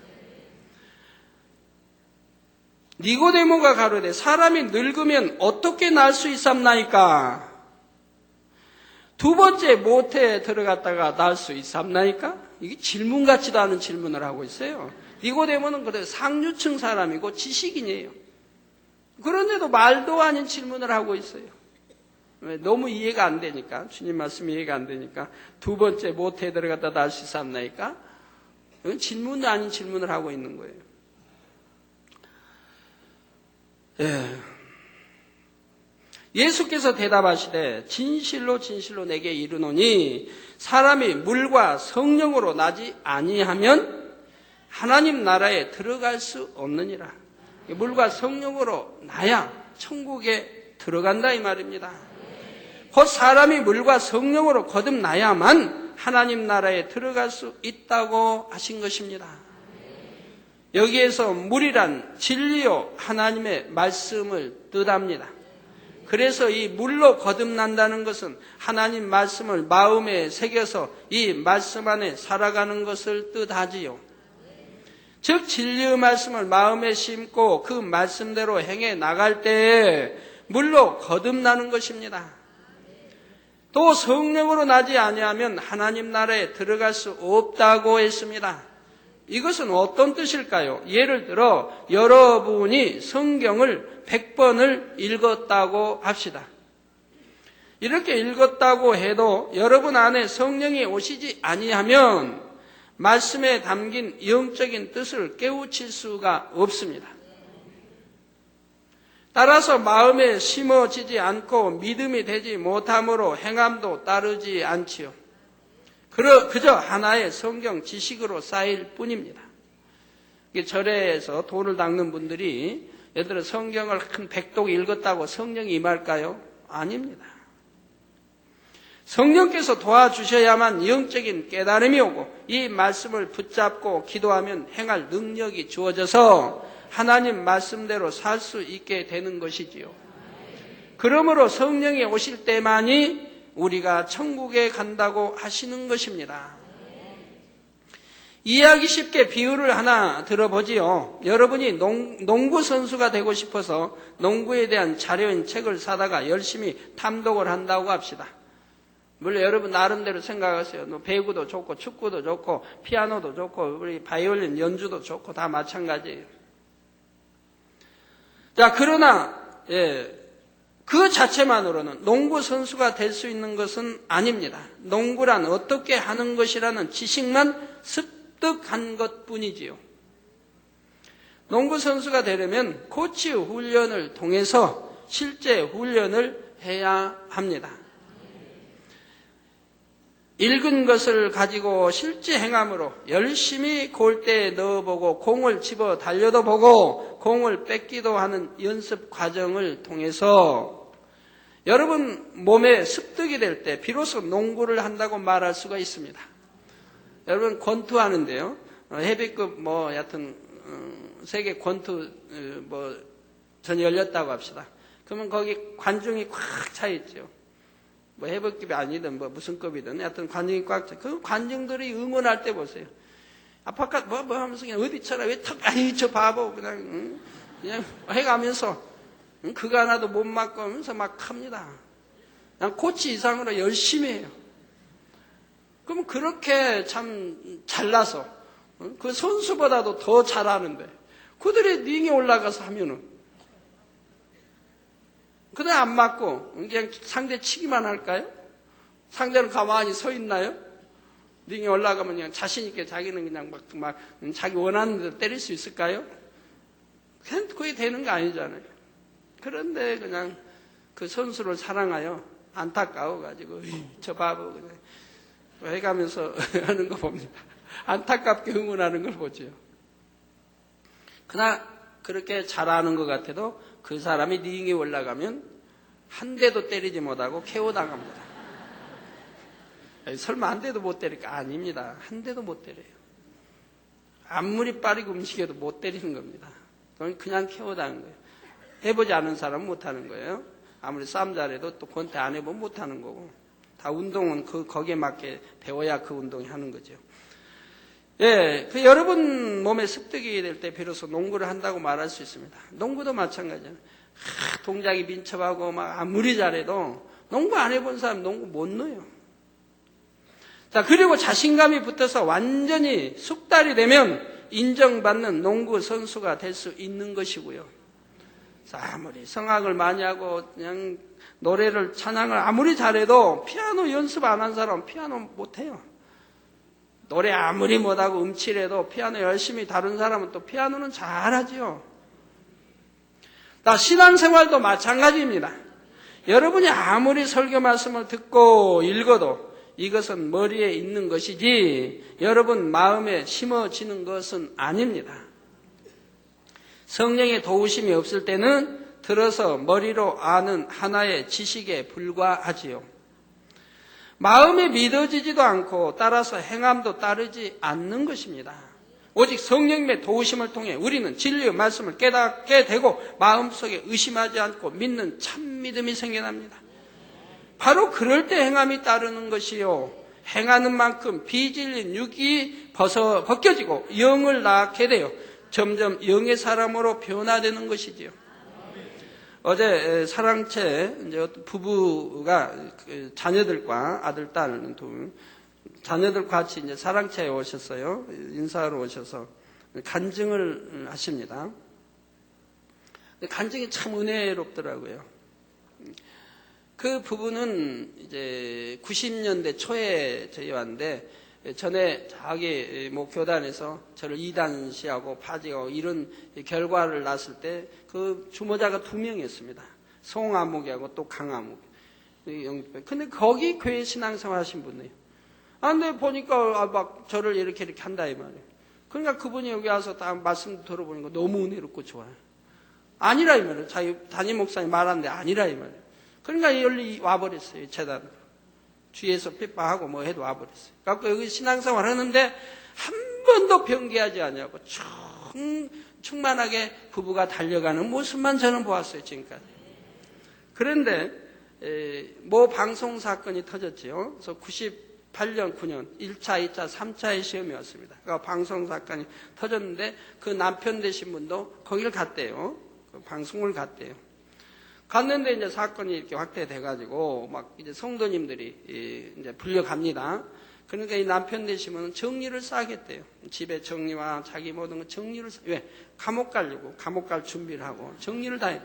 니고데모가 가로되 사람이 늙으면 어떻게 날 수 있삼나이까? 두 번째 모태에 들어갔다가 날 수 있삼나이까? 이게 질문 같지도 않은 질문을 하고 있어요. 니고데모는 그래도 상류층 사람이고 지식인이에요. 그런데도 말도 아닌 질문을 하고 있어요. 너무 이해가 안 되니까, 주님 말씀이 이해가 안 되니까, 두 번째 모태에 들어갔다 날 수 있삼나이까? 이건 질문도 아닌 질문을 하고 있는 거예요. 예수께서 대답하시되 진실로 진실로 내게 이르노니 사람이 물과 성령으로 나지 아니하면 하나님 나라에 들어갈 수 없느니라. 물과 성령으로 나야 천국에 들어간다 이 말입니다. 곧 사람이 물과 성령으로 거듭나야만 하나님 나라에 들어갈 수 있다고 하신 것입니다. 여기에서 물이란 진리요 하나님의 말씀을 뜻합니다. 그래서 이 물로 거듭난다는 것은 하나님 말씀을 마음에 새겨서 이 말씀 안에 살아가는 것을 뜻하지요. 즉 진리의 말씀을 마음에 심고 그 말씀대로 행해 나갈 때에 물로 거듭나는 것입니다. 또 성령으로 나지 아니하면 하나님 나라에 들어갈 수 없다고 했습니다. 이것은 어떤 뜻일까요? 예를 들어 여러분이 성경을 100번을 읽었다고 합시다. 이렇게 읽었다고 해도 여러분 안에 성령이 오시지 아니하면 말씀에 담긴 영적인 뜻을 깨우칠 수가 없습니다. 따라서 마음에 심어지지 않고 믿음이 되지 못함으로 행함도 따르지 않지요. 그저 하나의 성경 지식으로 쌓일 뿐입니다. 절에서 돈을 닦는 분들이 예를 들어 성경을 한 100독 읽었다고 성령이 임할까요? 아닙니다. 성령께서 도와주셔야만 영적인 깨달음이 오고 이 말씀을 붙잡고 기도하면 행할 능력이 주어져서 하나님 말씀대로 살 수 있게 되는 것이지요. 그러므로 성령이 오실 때만이 우리가 천국에 간다고 하시는 것입니다. 이해하기 쉽게 비유를 하나 들어보지요. 여러분이 농구 선수가 되고 싶어서 농구에 대한 자료인 책을 사다가 열심히 탐독을 한다고 합시다. 물론 여러분 나름대로 생각하세요. 배구도 좋고 축구도 좋고 피아노도 좋고 우리 바이올린 연주도 좋고 다 마찬가지예요. 자, 그러나 그 자체만으로는 농구 선수가 될 수 있는 것은 아닙니다. 농구란 어떻게 하는 것이라는 지식만 습득한 것뿐이지요. 농구 선수가 되려면 코치 훈련을 통해서 실제 훈련을 해야 합니다. 읽은 것을 가지고 실제 행함으로 열심히 골대에 넣어보고 공을 집어 달려도 보고 공을 뺏기도 하는 연습 과정을 통해서 여러분 몸에 습득이 될 때 비로소 농구를 한다고 말할 수가 있습니다. 여러분 권투하는데요. 헤비급 여하튼 세계 권투 전 열렸다고 합시다. 그러면 거기 관중이 꽉 차 있죠. 해병급이 아니든 무슨 급이든 하여튼 관중이 꽉 차. 그 관중들이 응원할 때 보세요. 아파트 하면서 그냥 어디 쳐라 왜 턱 아니 저 바보 그냥 해가면서 그거 하나도 못 맞고 하면서 막 합니다. 그냥 코치 이상으로 열심히 해요. 그럼 그렇게 참 잘나서 그 선수보다도 더 잘하는데 그들이 링에 올라가서 하면은 그냥 안 맞고 그냥 상대 치기만 할까요? 상대는 가만히 서 있나요? 링에 올라가면 그냥 자신 있게 자기는 그냥 막 자기 원하는 대로 때릴 수 있을까요? 그냥 그게 되는 거 아니잖아요. 그런데 그냥 그 선수를 사랑하여 안타까워가지고 저 바보 그냥 해가면서 하는 거 봅니다. 안타깝게 응원하는 걸 보죠. 그러나 그렇게 잘하는 것 같아도 그 사람이 링에 올라가면 한 대도 때리지 못하고 KO 당합니다. 설마 한 대도 못 때릴까? 아닙니다. 한 대도 못 때려요. 아무리 빠르게 움직여도 못 때리는 겁니다. 그냥 KO 당한 거예요. 해보지 않은 사람은 못하는 거예요. 아무리 싸움 잘해도 또 권태 안 해보면 못하는 거고 다 운동은 거기에 맞게 배워야 그 운동이 하는 거죠. 그 여러분 몸에 습득이 될 때 비로소 농구를 한다고 말할 수 있습니다. 농구도 마찬가지예요. 동작이 민첩하고 막 아무리 잘해도 농구 안 해본 사람 농구 못 넣어요. 자, 그리고 자신감이 붙어서 완전히 숙달이 되면 인정받는 농구 선수가 될 수 있는 것이고요. 자, 아무리 성악을 많이 하고 그냥 노래를 찬양을 아무리 잘해도 피아노 연습 안 한 사람은 피아노 못해요. 노래 아무리 못하고 음칠해도 피아노 열심히 다룬 사람은 또 피아노는 잘하지요. 신앙생활도 마찬가지입니다. 여러분이 아무리 설교 말씀을 듣고 읽어도 이것은 머리에 있는 것이지 여러분 마음에 심어지는 것은 아닙니다. 성령의 도우심이 없을 때는 들어서 머리로 아는 하나의 지식에 불과하지요. 마음에 믿어지지도 않고 따라서 행함도 따르지 않는 것입니다. 오직 성령님의 도우심을 통해 우리는 진리의 말씀을 깨닫게 되고 마음속에 의심하지 않고 믿는 참 믿음이 생겨납니다. 바로 그럴 때 행함이 따르는 것이요. 행하는 만큼 비질린 육이 벗겨지고 영을 낳게 되어 점점 영의 사람으로 변화되는 것이지요. 어제 사랑채 이제 부부가 자녀들과 아들, 딸 두 자녀들 같이 이제 사랑채에 오셨어요. 인사하러 오셔서 간증을 하십니다. 간증이 참 은혜롭더라고요. 그 부부는 이제 90년대 초에 저희 왔는데 전에 자기 교단에서 저를 이단시하고 파직하고 이런 결과를 났을 때 그 주모자가 2명이었습니다. 송아목이하고 또 강아목. 근데 거기 교회 신앙생활 하신 분이에요. 근데 보니까 막 저를 이렇게 한다 이 말이에요. 그러니까 그분이 여기 와서 딱 말씀 들어보니까 너무 은혜롭고 좋아요. 아니라 이 말이에요. 자기 담임 목사님 말하는데 아니라 이 말이에요. 그러니까 열리 와버렸어요. 재단으로. 뒤에서 핍박하고 뭐 해도 와버렸어요. 그래서 여기 신앙생활 하는데 한 번도 변개하지 않냐고 충만하게 부부가 달려가는 모습만 저는 보았어요. 지금까지. 그런데 뭐 방송 사건이 터졌지요. 그래서 98년, 9년 1차, 2차, 3차의 시험이 왔습니다. 그러니까 방송 사건이 터졌는데 그 남편 되신 분도 거기를 갔대요. 그 방송을 갔대요. 갔는데 이제 사건이 이렇게 확대돼가지고 막 이제 성도님들이 이제 불려갑니다. 그러니까 이 남편 되시면 정리를 싸겠대요. 집에 정리와 자기 모든 거 정리를 왜? 감옥 가려고 감옥 갈 준비를 하고 정리를 다 해.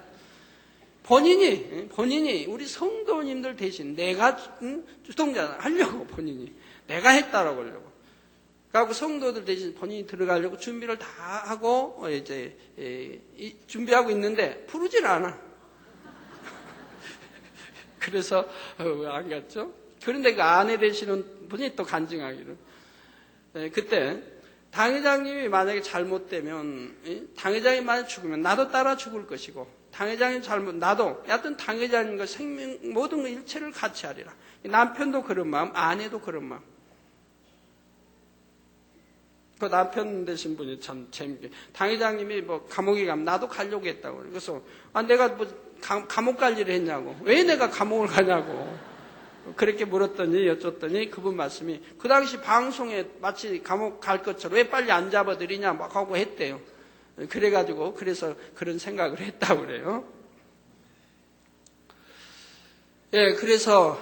본인이 우리 성도님들 대신 내가 주동자 하려고 본인이 내가 했다라고 하려고. 그래갖고 성도들 대신 본인이 들어가려고 준비를 다 하고 이제 준비하고 있는데 부르질 않아. 그래서 왜 안 갔죠? 그런데 그 아내 되시는 분이 또 간증하기를 그때 당회장님이 만약에 잘못되면 당회장이 만약 죽으면 나도 따라 죽을 것이고 당회장이 잘못 나도 여하튼 당회장님과 생명 모든 일체를 같이 하리라. 남편도 그런 마음, 아내도 그런 마음. 그 남편 되신 분이 참 재밌게 당회장님이 뭐 감옥에 가면 나도 가려고 했다고. 그래서 내가 뭐 감옥 갈 일을 했냐고. 왜 내가 감옥을 가냐고. 그렇게 물었더니 여쭸더니 그분 말씀이 그 당시 방송에 마치 감옥 갈 것처럼 왜 빨리 안 잡아드리냐 막 하고 했대요. 그래가지고 그래서 그런 생각을 했다고 그래요. 예, 그래서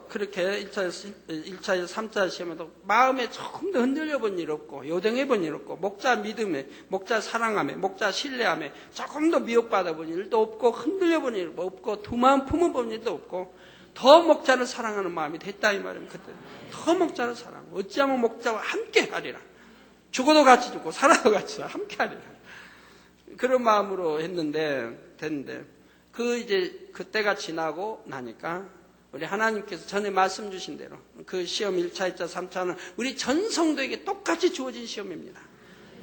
그렇게 1차, 3차 시험에도 마음에 조금 더 흔들려 본 일 없고, 요동해 본 일 없고, 목자 믿음에, 목자 사랑함에, 목자 신뢰함에 조금 더 미혹받아 본 일도 없고, 흔들려 본 일도 없고, 두 마음 품어 본 일도 없고, 더 목자를 사랑하는 마음이 됐다 이 말이에요. 그때 더 목자를 사랑하고, 어찌하면 목자와 함께 하리라. 죽어도 같이 죽고, 살아도 같이 함께 하리라. 그런 마음으로 됐는데, 그때가 지나고 나니까, 우리 하나님께서 전에 말씀 주신 대로 그 시험 1차, 2차, 3차는 우리 전 성도에게 똑같이 주어진 시험입니다.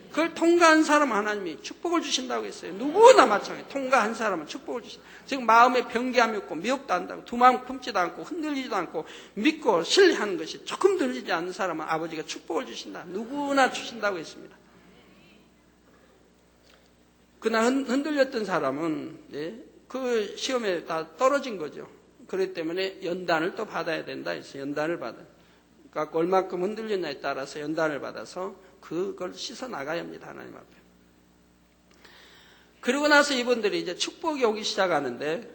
그걸 통과한 사람은 하나님이 축복을 주신다고 했어요. 누구나 마찬가지. 통과한 사람은 축복을 주신다. 지금 마음에 변개함이 없고 미혹도 안다고 두 마음 품지도 않고 흔들리지도 않고 믿고 신뢰하는 것이 조금 들리지 않는 사람은 아버지가 축복을 주신다. 누구나 주신다고 했습니다. 그러나 흔들렸던 사람은 그 시험에 다 떨어진 거죠. 그렇기 때문에 연단을 또 받아야 된다 했어요. 연단을 받아. 그러니까 얼마큼 흔들렸냐에 따라서 연단을 받아서 그걸 씻어 나가야 합니다. 하나님 앞에. 그러고 나서 이분들이 이제 축복이 오기 시작하는데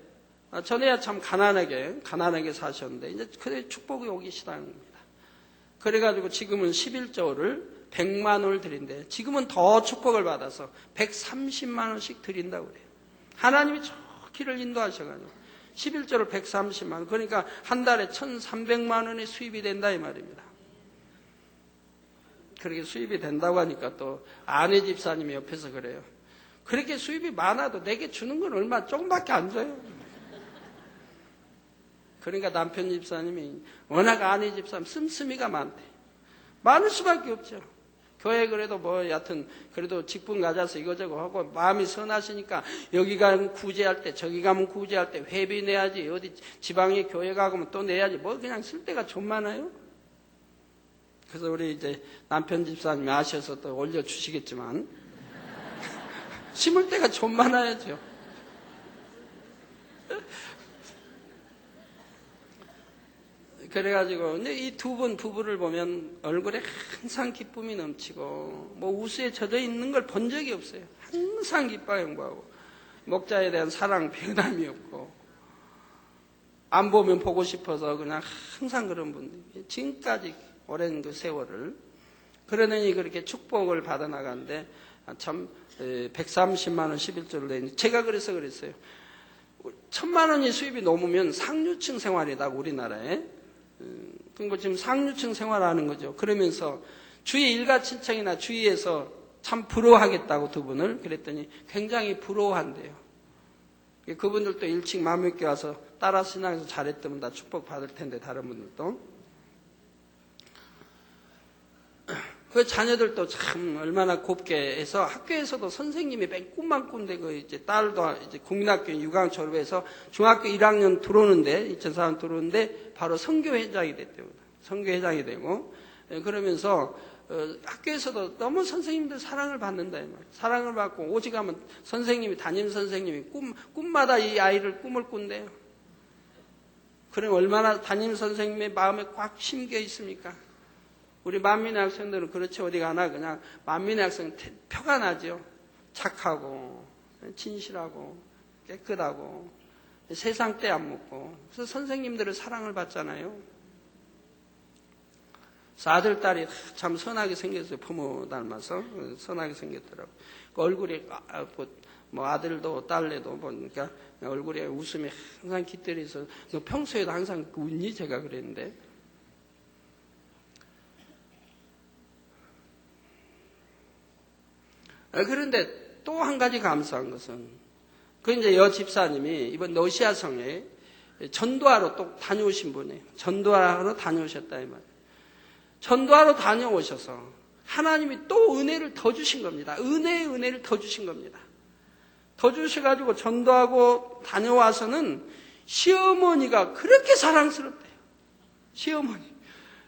전에야 참 가난하게 사셨는데 이제 그래 축복이 오기 시작합니다. 그래가지고 지금은 11조를 100만 원을 드린대. 지금은 더 축복을 받아서 130만 원씩 드린다고 그래요. 하나님이 저 길을 인도하셔가지고 11조를 130만 원. 그러니까 한 달에 1,300만 원의 수입이 된다 이 말입니다. 그렇게 수입이 된다고 하니까 또 아내 집사님이 옆에서 그래요. 그렇게 수입이 많아도 내게 주는 건 얼마 조금밖에 안 줘요. 그러니까 남편 집사님이 워낙 아내 집사님 씀씀이가 많대. 많을 수밖에 없죠. 교회 그래도 여하튼 그래도 직분 가져서 이거저거 하고 마음이 선하시니까 여기 가면 구제할 때 저기 가면 구제할 때 회비 내야지 어디 지방에 교회 가면 또 내야지 그냥 쓸 데가 좀 많아요. 그래서 우리 이제 남편 집사님이 아셔서 또 올려주시겠지만 심을 데가 좀 많아야죠. 그래가지고 이 두 분 부부를 보면 얼굴에 항상 기쁨이 넘치고 우수에 젖어 있는 걸 본 적이 없어요. 항상 기뻐 행복하고 목자에 대한 사랑 변함이 없고 안 보면 보고 싶어서 그냥 항상 그런 분들 지금까지 오랜 그 세월을 그러느니 그렇게 축복을 받아 나가는데 참 130만 원 11조를 내니 제가 그래서 그랬어요. 1,000만 원이 수입이 넘으면 상류층 생활이다 우리나라에. 그리고 지금 상류층 생활하는 거죠. 그러면서 주위 일가 친척이나 주위에서 참 부러워하겠다고 두 분을 그랬더니 굉장히 부러워한대요. 그분들도 일찍 마음먹게 와서 따라 신앙에서 잘했다면 다 축복받을 텐데 다른 분들도. 그 자녀들도 참 얼마나 곱게 해서 학교에서도 선생님이 맨 꿈만 꾼데 그 이제 딸도 이제 국민학교 6학년 졸업해서 중학교 1학년 들어오는데 2004년 들어오는데 바로 선교회장이 됐대요. 선교회장이 되고 그러면서 학교에서도 너무 선생님들 사랑을 받는다 이 말. 사랑을 받고 오직 하면 선생님이 담임 선생님이 꿈마다 이 아이를 꿈을 꾼대요. 그럼 얼마나 담임 선생님의 마음에 꽉 심겨 있습니까? 우리 만민의 학생들은 그렇지 어디 가나 그냥 만민의 학생 표가 나죠. 착하고 진실하고 깨끗하고 세상 때 안 묻고 그래서 선생님들의 사랑을 받잖아요. 그래서 아들 딸이 참 선하게 생겼어요. 부모 닮아서 선하게 생겼더라고요. 그 얼굴이 뭐 아들도 딸내도 보니까 얼굴에 웃음이 항상 깃들이 있어. 평소에도 항상 웃니 제가 그랬는데. 그런데 또 한 가지 감사한 것은 그 이제 여 집사님이 이번 러시아성에 전도하러 또 다녀오신 분이에요. 전도하러 다녀오셨다 이 말이에요. 전도하러 다녀오셔서 하나님이 또 은혜를 더 주신 겁니다. 은혜를 더 주신 겁니다. 더 주셔가지고 전도하고 다녀와서는 시어머니가 그렇게 사랑스럽대요. 시어머니.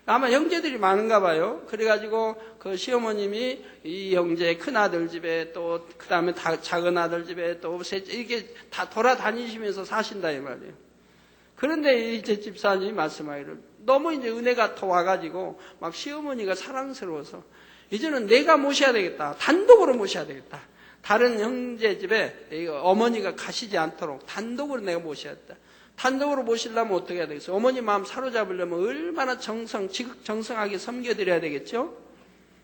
아마 형제들이 많은가 봐요. 그래가지고 그 시어머님이 이 형제 큰 아들 집에 또 그 다음에 작은 아들 집에 또 셋째 이게 다 돌아다니시면서 사신다 이 말이에요. 그런데 이제 집사님이 말씀하기를 너무 이제 은혜가 더 와가지고 막 시어머니가 사랑스러워서 이제는 내가 모셔야 되겠다. 단독으로 모셔야 되겠다. 다른 형제 집에 어머니가 가시지 않도록 단독으로 내가 모셔야 된다. 단독으로 모시려면 어떻게 해야 되겠어요? 어머니 마음 사로잡으려면 얼마나 지극정성하게 섬겨드려야 되겠죠?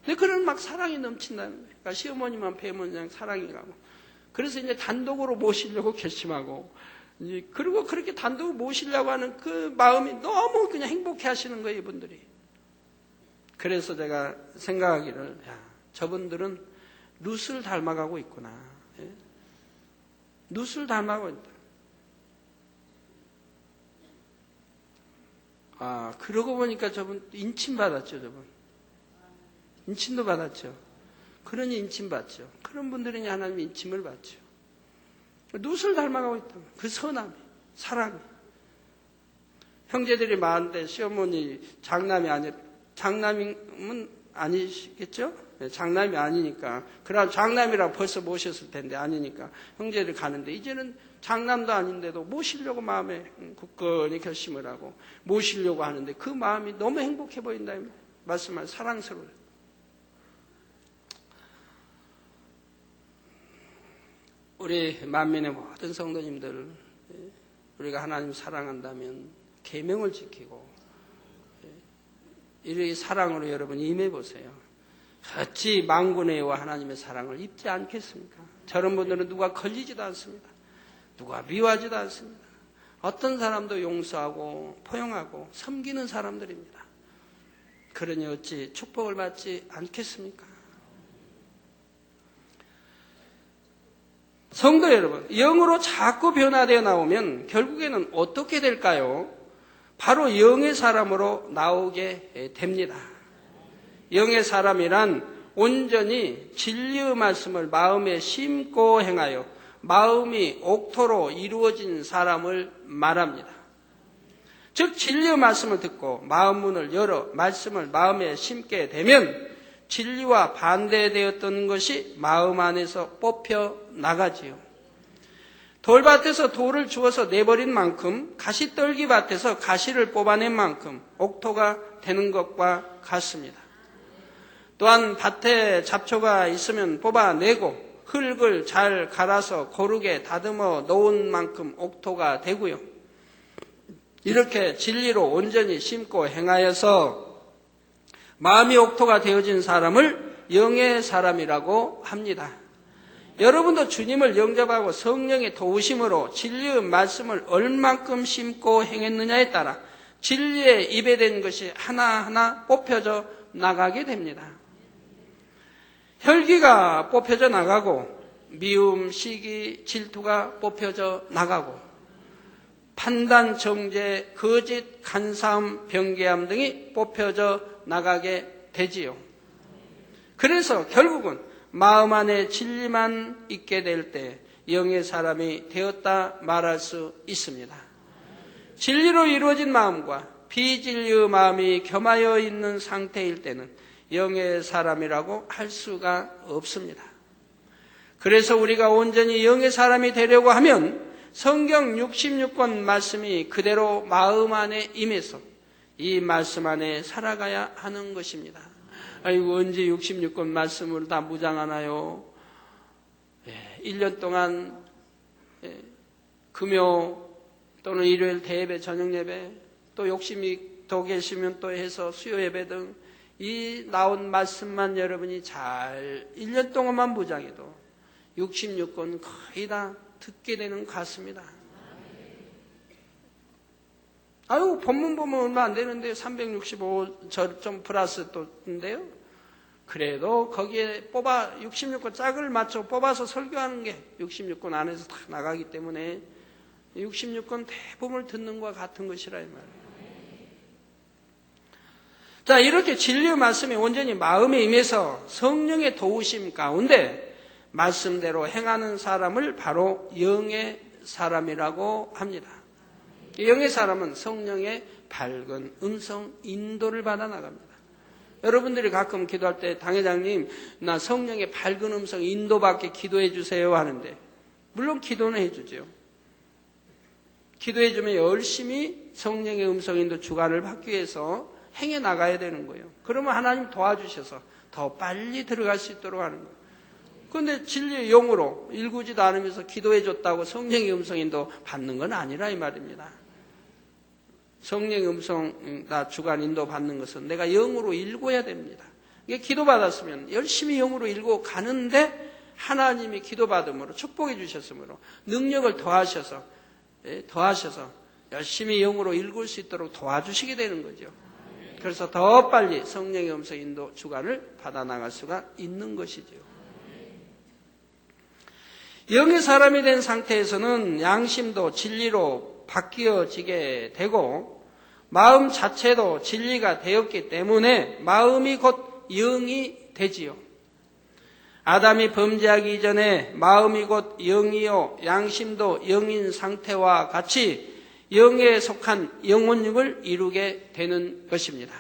근데 그런 막 사랑이 넘친다는 거예요. 그러니까 시어머니만 뵈면 그냥 사랑이 가고. 그래서 이제 단독으로 모시려고 결심하고, 그리고 그렇게 단독으로 모시려고 하는 그 마음이 너무 그냥 행복해 하시는 거예요, 이분들이. 그래서 제가 생각하기를, 야, 저분들은 룻을 닮아가고 있구나. 예? 룻을 닮아가고 있다. 아, 그러고 보니까 저분 인침받았죠, 저분. 인침도 받았죠. 그러니 인침받죠. 그런 분들이 하나님 인침을 받죠. 룻을 닮아가고 있다. 그 선함이, 사랑이. 형제들이 많은데 시어머니 장남은 아니시겠죠? 네, 장남이 아니니까. 그럼 장남이라 벌써 모셨을 텐데 아니니까 형제들 가는데 이제는 장남도 아닌데도 모시려고 마음에 굳건히 결심을 하고 모시려고 하는데 그 마음이 너무 행복해 보인다. 말씀하신 사랑스러워요. 우리 만민의 모든 성도님들 우리가 하나님 사랑한다면 계명을 지키고 이 사랑으로 여러분 임해보세요. 어찌 만군의와 하나님의 사랑을 입지 않겠습니까? 저런 분들은 누가 걸리지도 않습니다. 누가 미워하지도 않습니다. 어떤 사람도 용서하고 포용하고 섬기는 사람들입니다. 그러니 어찌 축복을 받지 않겠습니까? 성도 여러분, 영으로 자꾸 변화되어 나오면 결국에는 어떻게 될까요? 바로 영의 사람으로 나오게 됩니다. 영의 사람이란 온전히 진리의 말씀을 마음에 심고 행하여 마음이 옥토로 이루어진 사람을 말합니다. 즉 진리의 말씀을 듣고 마음 문을 열어 말씀을 마음에 심게 되면 진리와 반대되었던 것이 마음 안에서 뽑혀 나가지요. 돌밭에서 돌을 주워서 내버린 만큼 가시떨기 밭에서 가시를 뽑아낸 만큼 옥토가 되는 것과 같습니다. 또한 밭에 잡초가 있으면 뽑아내고 흙을 잘 갈아서 고르게 다듬어 놓은 만큼 옥토가 되고요. 이렇게 진리로 온전히 심고 행하여서 마음이 옥토가 되어진 사람을 영의 사람이라고 합니다. 여러분도 주님을 영접하고 성령의 도우심으로 진리의 말씀을 얼만큼 심고 행했느냐에 따라 진리에 입에 된 것이 하나하나 뽑혀져 나가게 됩니다. 혈기가 뽑혀져 나가고 미움, 시기, 질투가 뽑혀져 나가고 판단, 정죄, 거짓, 간사함, 변개함 등이 뽑혀져 나가게 되지요. 그래서 결국은 마음 안에 진리만 있게 될 때 영의 사람이 되었다 말할 수 있습니다. 진리로 이루어진 마음과 비진리의 마음이 겸하여 있는 상태일 때는 영의 사람이라고 할 수가 없습니다. 그래서 우리가 온전히 영의 사람이 되려고 하면 성경 66권 말씀이 그대로 마음 안에 임해서 이 말씀 안에 살아가야 하는 것입니다. 아이고, 언제 66권 말씀으로 다 무장하나요? 1년 동안 금요 또는 일요일 대예배, 저녁 예배, 또 욕심이 더 계시면 또 해서 수요 예배 등 이 나온 말씀만 여러분이 잘 1년 동안만 무장해도 66권 거의 다 듣게 되는 것 같습니다. 아유, 본문 보면 얼마 안 되는데 365절 좀 플러스 또인데요. 그래도 거기에 66권 짝을 맞춰 뽑아서 설교하는 게 66권 안에서 다 나가기 때문에 66권 대부분을 듣는 것과 같은 것이라 이 말이에요. 자, 이렇게 진리의 말씀이 온전히 마음에 임해서 성령의 도우심 가운데 말씀대로 행하는 사람을 바로 영의 사람이라고 합니다. 영의 사람은 성령의 밝은 음성 인도를 받아 나갑니다. 여러분들이 가끔 기도할 때 당회장님, 나 성령의 밝은 음성 인도받게 기도해 주세요 하는데 물론 기도는 해주죠. 기도해 주면 열심히 성령의 음성 인도 주관을 받기 위해서 행해 나가야 되는 거예요. 그러면 하나님 도와주셔서 더 빨리 들어갈 수 있도록 하는 거예요. 그런데 진리의 영으로 일구지도 않으면서 기도해 줬다고 성령의 음성 인도 받는 건 아니라 이 말입니다. 성령의 음성 주관 인도 받는 것은 내가 영으로 읽어야 됩니다. 이게 기도받았으면 열심히 영으로 읽고 가는데 하나님이 기도받음으로 축복해 주셨으므로 능력을 더하셔서 열심히 영으로 읽을 수 있도록 도와주시게 되는 거죠. 그래서 더 빨리 성령의 음성 인도 주관을 받아 나갈 수가 있는 것이죠. 영의 사람이 된 상태에서는 양심도 진리로 바뀌어지게 되고 마음 자체도 진리가 되었기 때문에 마음이 곧 영이 되지요. 아담이 범죄하기 이전에 마음이 곧 영이요 양심도 영인 상태와 같이 영에 속한 영혼육을 이루게 되는 것입니다.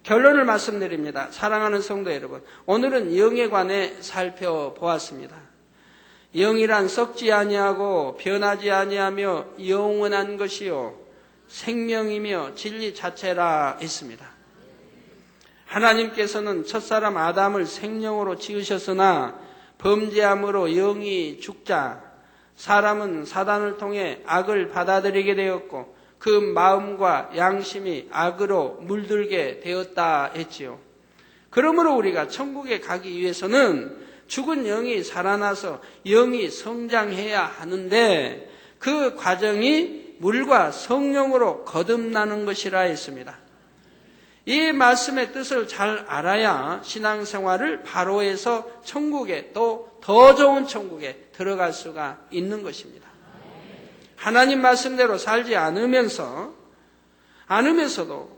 결론을 말씀드립니다. 사랑하는 성도 여러분, 오늘은 영에 관해 살펴보았습니다. 영이란 썩지 아니하고 변하지 아니하며 영원한 것이요 생명이며 진리 자체라 했습니다. 하나님께서는 첫사람 아담을 생명으로 지으셨으나 범죄함으로 영이 죽자 사람은 사단을 통해 악을 받아들이게 되었고 그 마음과 양심이 악으로 물들게 되었다 했지요. 그러므로 우리가 천국에 가기 위해서는 죽은 영이 살아나서 영이 성장해야 하는데 그 과정이 물과 성령으로 거듭나는 것이라 했습니다. 이 말씀의 뜻을 잘 알아야 신앙생활을 바로 해서 천국에 또 더 좋은 천국에 들어갈 수가 있는 것입니다. 하나님 말씀대로 살지 않으면서도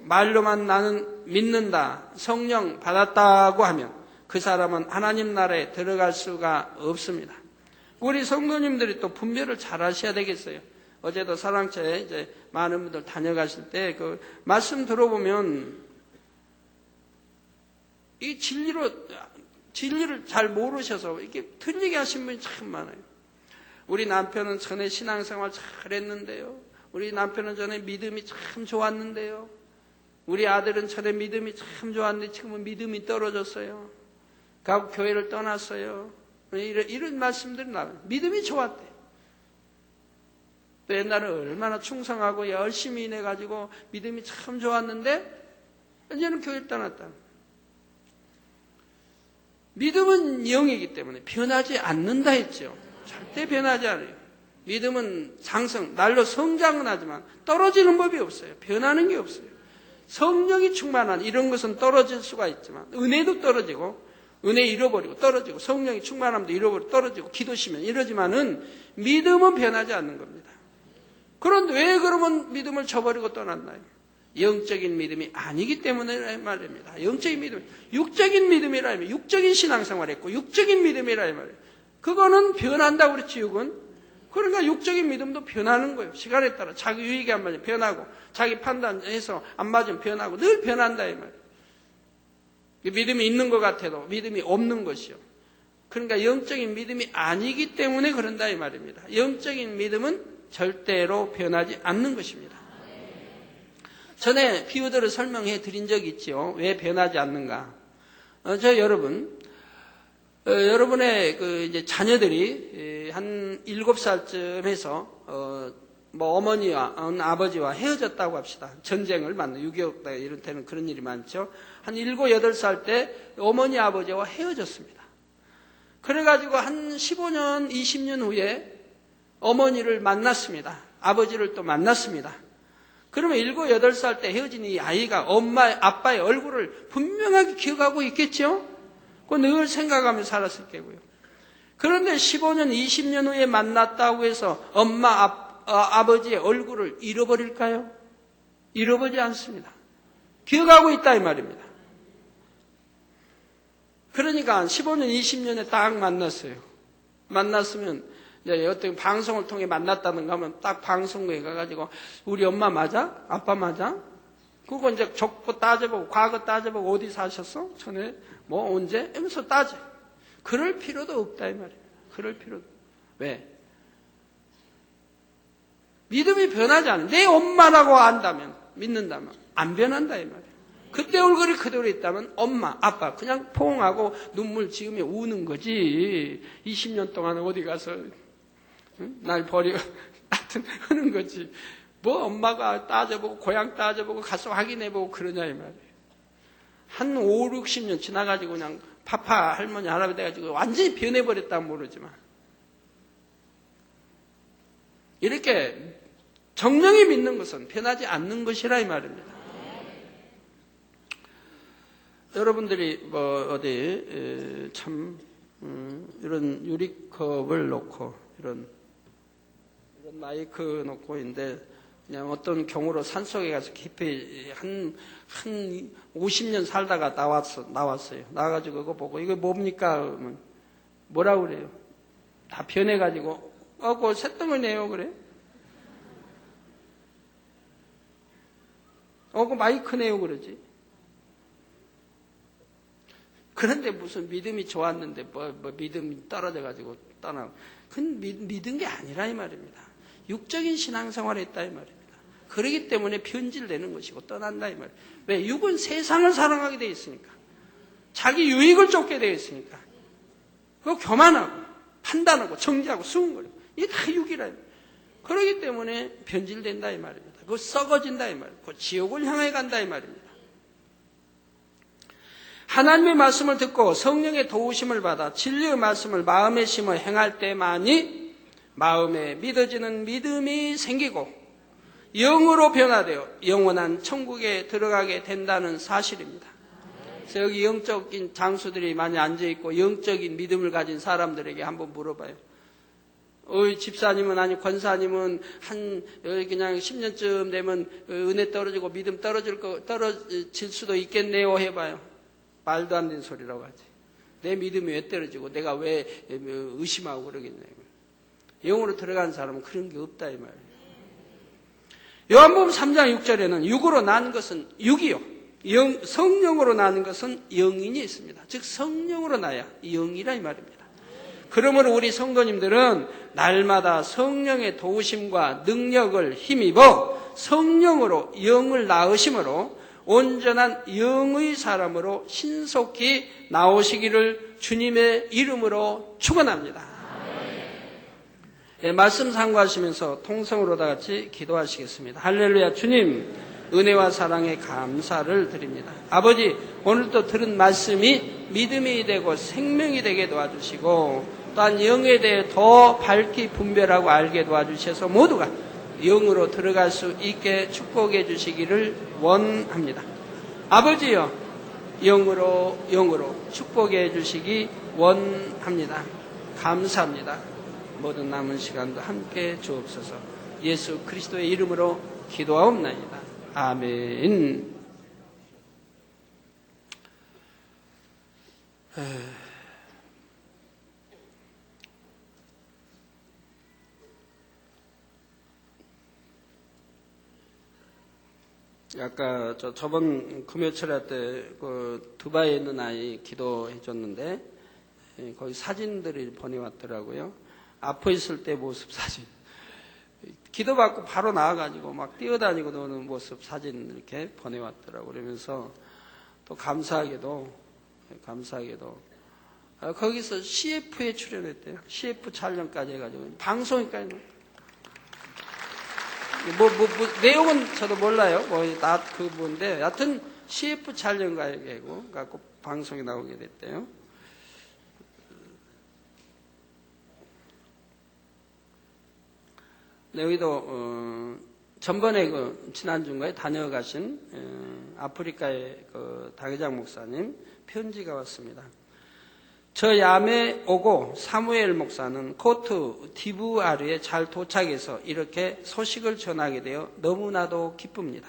말로만 나는 믿는다, 성령 받았다고 하면 그 사람은 하나님 나라에 들어갈 수가 없습니다. 우리 성도님들이 또 분별을 잘 하셔야 되겠어요. 어제도 사랑채 이제 많은 분들 다녀가실 때 그 말씀 들어보면 이 진리를 잘 모르셔서 이렇게 틀리게 하신 분이 참 많아요. 우리 남편은 전에 신앙생활 잘했는데요. 우리 남편은 전에 믿음이 참 좋았는데요. 우리 아들은 전에 믿음이 참 좋았는데 지금은 믿음이 떨어졌어요. 가고 교회를 떠났어요. 이런 말씀들이 나와요. 믿음이 좋았대. 또 옛날에 얼마나 충성하고 열심히 일해가지고 믿음이 참 좋았는데 이제는 교회를 떠났다. 믿음은 영이기 때문에 변하지 않는다 했죠. 절대 변하지 않아요. 믿음은 상승, 날로 성장은 하지만 떨어지는 법이 없어요. 변하는 게 없어요. 성령이 충만한 이런 것은 떨어질 수가 있지만 은혜도 떨어지고 은혜 잃어버리고 떨어지고 성령이 충만함도 잃어버리고 떨어지고 기도시면 이러지만은 믿음은 변하지 않는 겁니다. 그런데 왜 그러면 믿음을 저버리고 떠났나요? 영적인 믿음이 아니기 때문에 말입니다. 영적인 믿음, 육적인 믿음이라 하면 육적인 신앙생활 했고 육적인 믿음이라 말이에요. 그거는 변한다고 그랬지, 육은. 그러니까 육적인 믿음도 변하는 거예요. 시간에 따라 자기 유익이 안 맞으면 변하고 자기 판단해서 안 맞으면 변하고 늘 변한다 이 말이에요. 믿음이 있는 것 같아도 믿음이 없는 것이요. 그러니까 영적인 믿음이 아니기 때문에 그런다 이 말입니다. 영적인 믿음은 절대로 변하지 않는 것입니다. 전에 비유들을 설명해 드린 적이 있죠. 왜 변하지 않는가? 여러분의 이제 자녀들이 한 7살쯤 해서 어머니와 아버지와 헤어졌다고 합시다. 전쟁을 맞는 6.25 때 이런 때는 그런 일이 많죠. 한 7, 8살 때 어머니 아버지와 헤어졌습니다. 그래가지고 한 15년, 20년 후에 어머니를 만났습니다. 아버지를 또 만났습니다. 그러면 7, 8살 때 헤어진 이 아이가 엄마, 아빠의 얼굴을 분명하게 기억하고 있겠죠? 그거 늘 생각하며 살았을 거고요. 그런데 15년, 20년 후에 만났다고 해서 엄마, 아버지의 얼굴을 잃어버릴까요? 잃어버리지 않습니다. 기억하고 있다 이 말입니다. 그러니까 15년, 20년에 딱 만났어요. 만났으면 이제 어떤 방송을 통해 만났다는가 하면 딱 방송국에 가가지고 우리 엄마 맞아? 아빠 맞아? 그거 이제 족보 따져보고 과거 따져보고 어디 사셨어? 전에 뭐 언제? 하면서 따져. 그럴 필요도 없다 이 말이에요. 그럴 필요도. 왜? 믿음이 변하지 않아요. 내 엄마라고 안다면 믿는다면 안 변한다 이 말이에요. 그때 얼굴이 그대로 있다면 엄마, 아빠 그냥 포옹하고 눈물 지으며 우는 거지. 20년 동안 어디 가서 날 버리고 하여튼 하는 거지. 뭐 엄마가 따져보고 고향 따져보고 가서 확인해보고 그러냐 이 말이에요. 한 5, 60년 지나가지고 그냥 파파 할머니 할아버지 돼가지고 완전히 변해버렸다면 모르지만 이렇게 정령이 믿는 것은 변하지 않는 것이라 이 말입니다. 여러분들이 어디 이런 유리컵을 놓고 이런 마이크 놓고 있는데 그냥 어떤 경우로 산속에 가서 깊이 한 50년 살다가 나왔어요. 나와가지고 그거 보고 이거 뭡니까? 뭐라고 그래요? 다 변해가지고 그거 새똥이네요 그래? 그거 마이크네요 그러지? 그런데 무슨 믿음이 좋았는데 믿음이 떨어져가지고 떠나고 그건 믿은 게 아니라 이 말입니다. 육적인 신앙생활을 했다 이 말입니다. 그렇기 때문에 변질되는 것이고 떠난다 이 말이에요. 왜? 육은 세상을 사랑하게 되어 있으니까. 자기 유익을 쫓게 되어 있으니까. 그거 교만하고 판단하고 정죄하고 수군거리고 이게 다 육이라. 그렇기 때문에 변질된다 이 말입니다. 그거 썩어진다 이 말이에요. 그 지옥을 향해 간다 이 말입니다. 하나님의 말씀을 듣고 성령의 도우심을 받아 진리의 말씀을 마음에 심어 행할 때만이 마음에 믿어지는 믿음이 생기고 영으로 변화되어 영원한 천국에 들어가게 된다는 사실입니다. 그래서 여기 영적인 장수들이 많이 앉아있고 영적인 믿음을 가진 사람들에게 한번 물어봐요. 집사님은 아니 권사님은 그냥 10년쯤 되면 은혜 떨어지고 믿음 떨어질 수도 있겠네요 해봐요. 말도 안 되는 소리라고 하지. 내 믿음이 왜 떨어지고 내가 왜 의심하고 그러겠냐고. 영으로 들어간 사람은 그런 게 없다 이 말이에요. 요한복음 3장 6절에는 육으로 난 것은 육이요. 성령으로 나는 것은 영인이 있습니다. 즉 성령으로 나야 영이라 이 말입니다. 그러므로 우리 성도님들은 날마다 성령의 도우심과 능력을 힘입어 성령으로 영을 낳으심으로 온전한 영의 사람으로 신속히 나오시기를 주님의 이름으로 축원합니다. 네, 말씀 상고하시면서 통성으로 다 같이 기도하시겠습니다. 할렐루야. 주님 은혜와 사랑에 감사를 드립니다. 아버지 오늘도 들은 말씀이 믿음이 되고 생명이 되게 도와주시고 또한 영에 대해 더 밝히 분별하고 알게 도와주셔서 모두가 영으로 들어갈 수 있게 축복해 주시기를 원합니다. 아버지여, 영으로 축복해 주시기 원합니다. 감사합니다. 모든 남은 시간도 함께 주옵소서. 예수 그리스도의 이름으로 기도하옵나이다. 아멘. 아까 저번 금요철에 때 그 두바이에 있는 아이 기도해 줬는데 거기 사진들이 보내왔더라고요. 아파 있을 때 모습 사진. 기도받고 바로 나와가지고 막 뛰어다니고 노는 모습 사진 이렇게 보내왔더라고요. 그러면서 또 감사하게도 거기서 CF에 출연했대요. CF 촬영까지 해가지고 방송까지. 내용은 저도 몰라요. 그분인데, 여하튼 CF 촬영가에 갖고 방송에 나오게 됐대요. 여기도, 전번에 지난주인가에 다녀가신, 아프리카의 다회장 목사님 편지가 왔습니다. 저 야매 오고 사무엘 목사는 코트 디부아르에 잘 도착해서 이렇게 소식을 전하게 되어 너무나도 기쁩니다.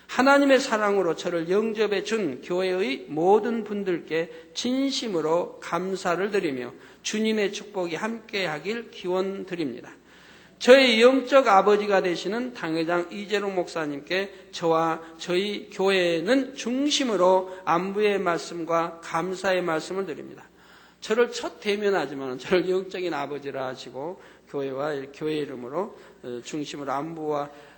하나님의 사랑으로 저를 영접해 준 교회의 모든 분들께 진심으로 감사를 드리며 주님의 축복이 함께하길 기원드립니다. 저의 영적 아버지가 되시는 당회장 이재롱 목사님께 저와 저희 교회는 중심으로 안부의 말씀과 감사의 말씀을 드립니다. 저를 첫 대면하지만 저를 영적인 아버지라 하시고 교회와 교회 이름으로 중심으로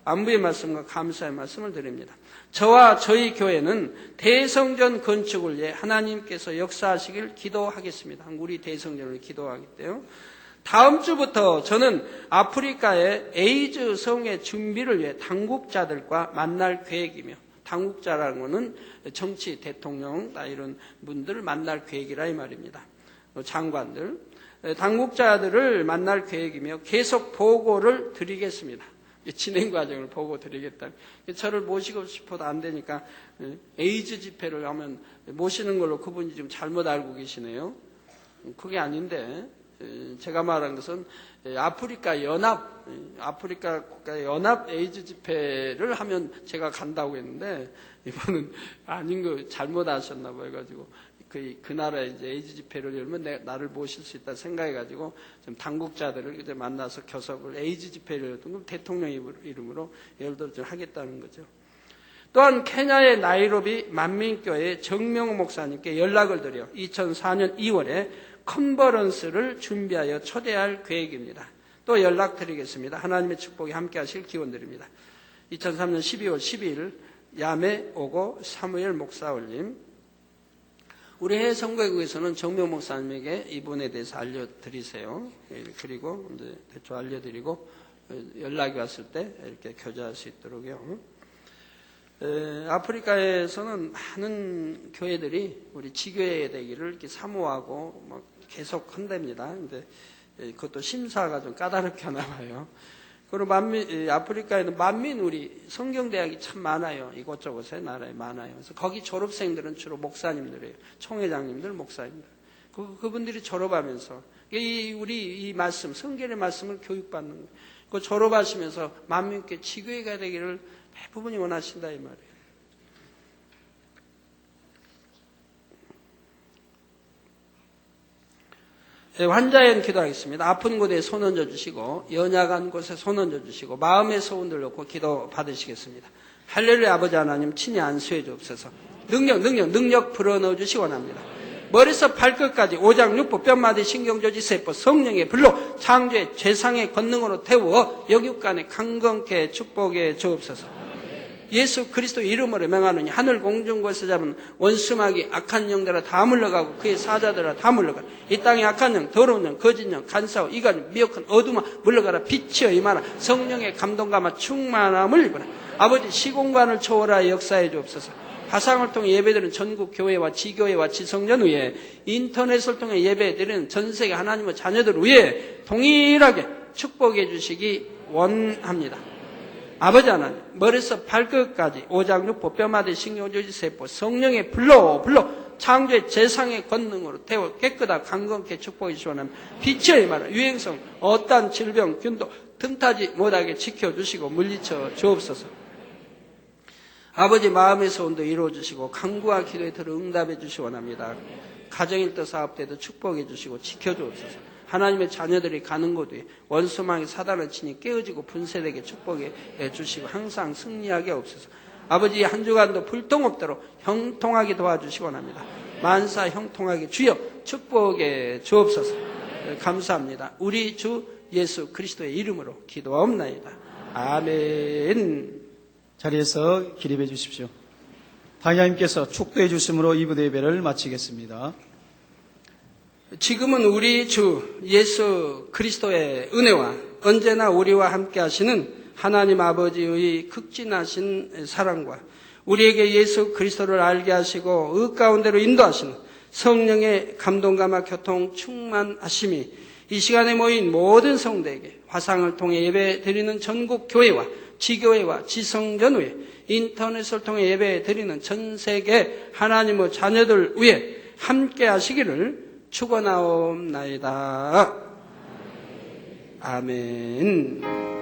안부의 말씀과 감사의 말씀을 드립니다. 저와 저희 교회는 대성전 건축을 위해 하나님께서 역사하시길 기도하겠습니다. 우리 대성전을 기도하겠대요. 다음 주부터 저는 아프리카의 에이즈 성의 준비를 위해 당국자들과 만날 계획이며, 당국자라는 것은 정치, 대통령 이런 분들을 만날 계획이라 이 말입니다. 장관들, 당국자들을 만날 계획이며 계속 보고를 드리겠습니다. 진행 과정을 보고 드리겠다. 저를 모시고 싶어도 안 되니까 에이즈 집회를 하면 모시는 걸로 그분이 좀 잘못 알고 계시네요. 그게 아닌데, 제가 말한 것은 아프리카 국가 연합 에이즈 집회를 하면 제가 간다고 했는데, 이번은 아닌 거 잘못 아셨나 봐요. 가지고 그 나라에 이제 에이즈 집회를 열면 나를 모실 수 있다 생각해가지고 좀 당국자들을 이제 만나서 교섭을 에이즈 집회를 열던 대통령 이름으로 예를 들어 좀 하겠다는 거죠. 또한 케냐의 나이로비 만민교회 정명호 목사님께 연락을 드려 2004년 2월에 컨퍼런스를 준비하여 초대할 계획입니다. 또 연락드리겠습니다. 하나님의 축복이 함께 하실 기원드립니다. 2003년 12월 12일 야매 오고 사무엘 목사 올림. 우리 해성교회에서는 정명 목사님에게 이분에 대해서 알려드리세요. 그리고 이제 대충 알려드리고 연락이 왔을 때 이렇게 교제할 수 있도록요. 아프리카에서는 많은 교회들이 우리 지교회 되기를 이렇게 사모하고 막 계속 한답니다. 근데 그것도 심사가 좀 까다롭게 하나 봐요. 그리고 아프리카에는 만민 우리 성경대학이 참 많아요. 이곳저곳에 나라에 많아요. 그래서 거기 졸업생들은 주로 목사님들이에요. 총회장님들, 목사님들. 그분들이 졸업하면서 우리 이 말씀, 성경의 말씀을 교육받는 거예요. 그 졸업하시면서 만민께 지교회가 되기를 대부분이 원하신다 이 말이에요. 환자엔 기도하겠습니다. 아픈 곳에 손 얹어 주시고 연약한 곳에 손 얹어 주시고 마음의 소원들 놓고 기도 받으시겠습니다. 할렐루야. 아버지 하나님 친히 안수해 주옵소서. 능력 불어넣어 주시기 원합니다. 머리서 발끝까지 오장육부 뼈마디 신경조지 세포 성령의 불로 창조의 죄상의 권능으로 태워 영육간에 강건케 축복해 주옵소서. 예수 그리스도 이름으로 명하노니 하늘 공중 곳에 잡은 원수마귀 악한 영들아 다 물러가고 그의 사자들아 다 물러가라. 이 땅에 악한 영, 더러운 영, 거짓 영, 간사오, 이간, 미혹한 어둠아 물러가라. 빛이여 임하라. 성령의 감동감아 충만함을 입어라. 아버지 시공간을 초월하여 역사해 주옵소서. 화상을 통해 예배드리는 전국 교회와 지교회와 지성전 위에 인터넷을 통해 예배드리는 전 세계 하나님의 자녀들 위에 동일하게 축복해 주시기 원합니다. 아버지 하나님, 머리에서 발끝까지 오장육부 뼈마디 신경조지 세포 성령의 불로 창조의 재상의 권능으로 태워 깨끗하고 강건케 축복해 주시옵나며 빛의 말은 유행성 어떠한 질병 균도 틈타지 못하게 지켜주시고 물리쳐 주옵소서. 아버지 마음의 소원도 이루어주시고 간구와 기도에 들어 응답해 주시기 원합니다. 가정일도 사업때도 축복해 주시고 지켜주옵소서. 하나님의 자녀들이 가는 곳 위에 원수망이 사단을 치니 깨어지고 분쇄되게 축복해 주시고 항상 승리하게 없소서. 아버지 한 주간도 불통 없도록 형통하게 도와주시기 원합니다. 만사 형통하게 주여 축복해 주옵소서. 감사합니다. 우리 주 예수 그리스도의 이름으로 기도하옵나이다. 아멘. 자리에서 기립해 주십시오. 당회장님께서 축도해 주심으로 이 부대 예배를 마치겠습니다. 지금은 우리 주 예수 그리스도의 은혜와 언제나 우리와 함께 하시는 하나님 아버지의 극진하신 사랑과 우리에게 예수 그리스도를 알게 하시고 의 가운데로 인도하시는 성령의 감동감화 교통 충만하심이 이 시간에 모인 모든 성도에게 화상을 통해 예배 드리는 전국 교회와 지교회와 지성전 위에 인터넷을 통해 예배 드리는 전 세계 하나님의 자녀들 위에 함께 하시기를 축원하옵나이다. 아멘.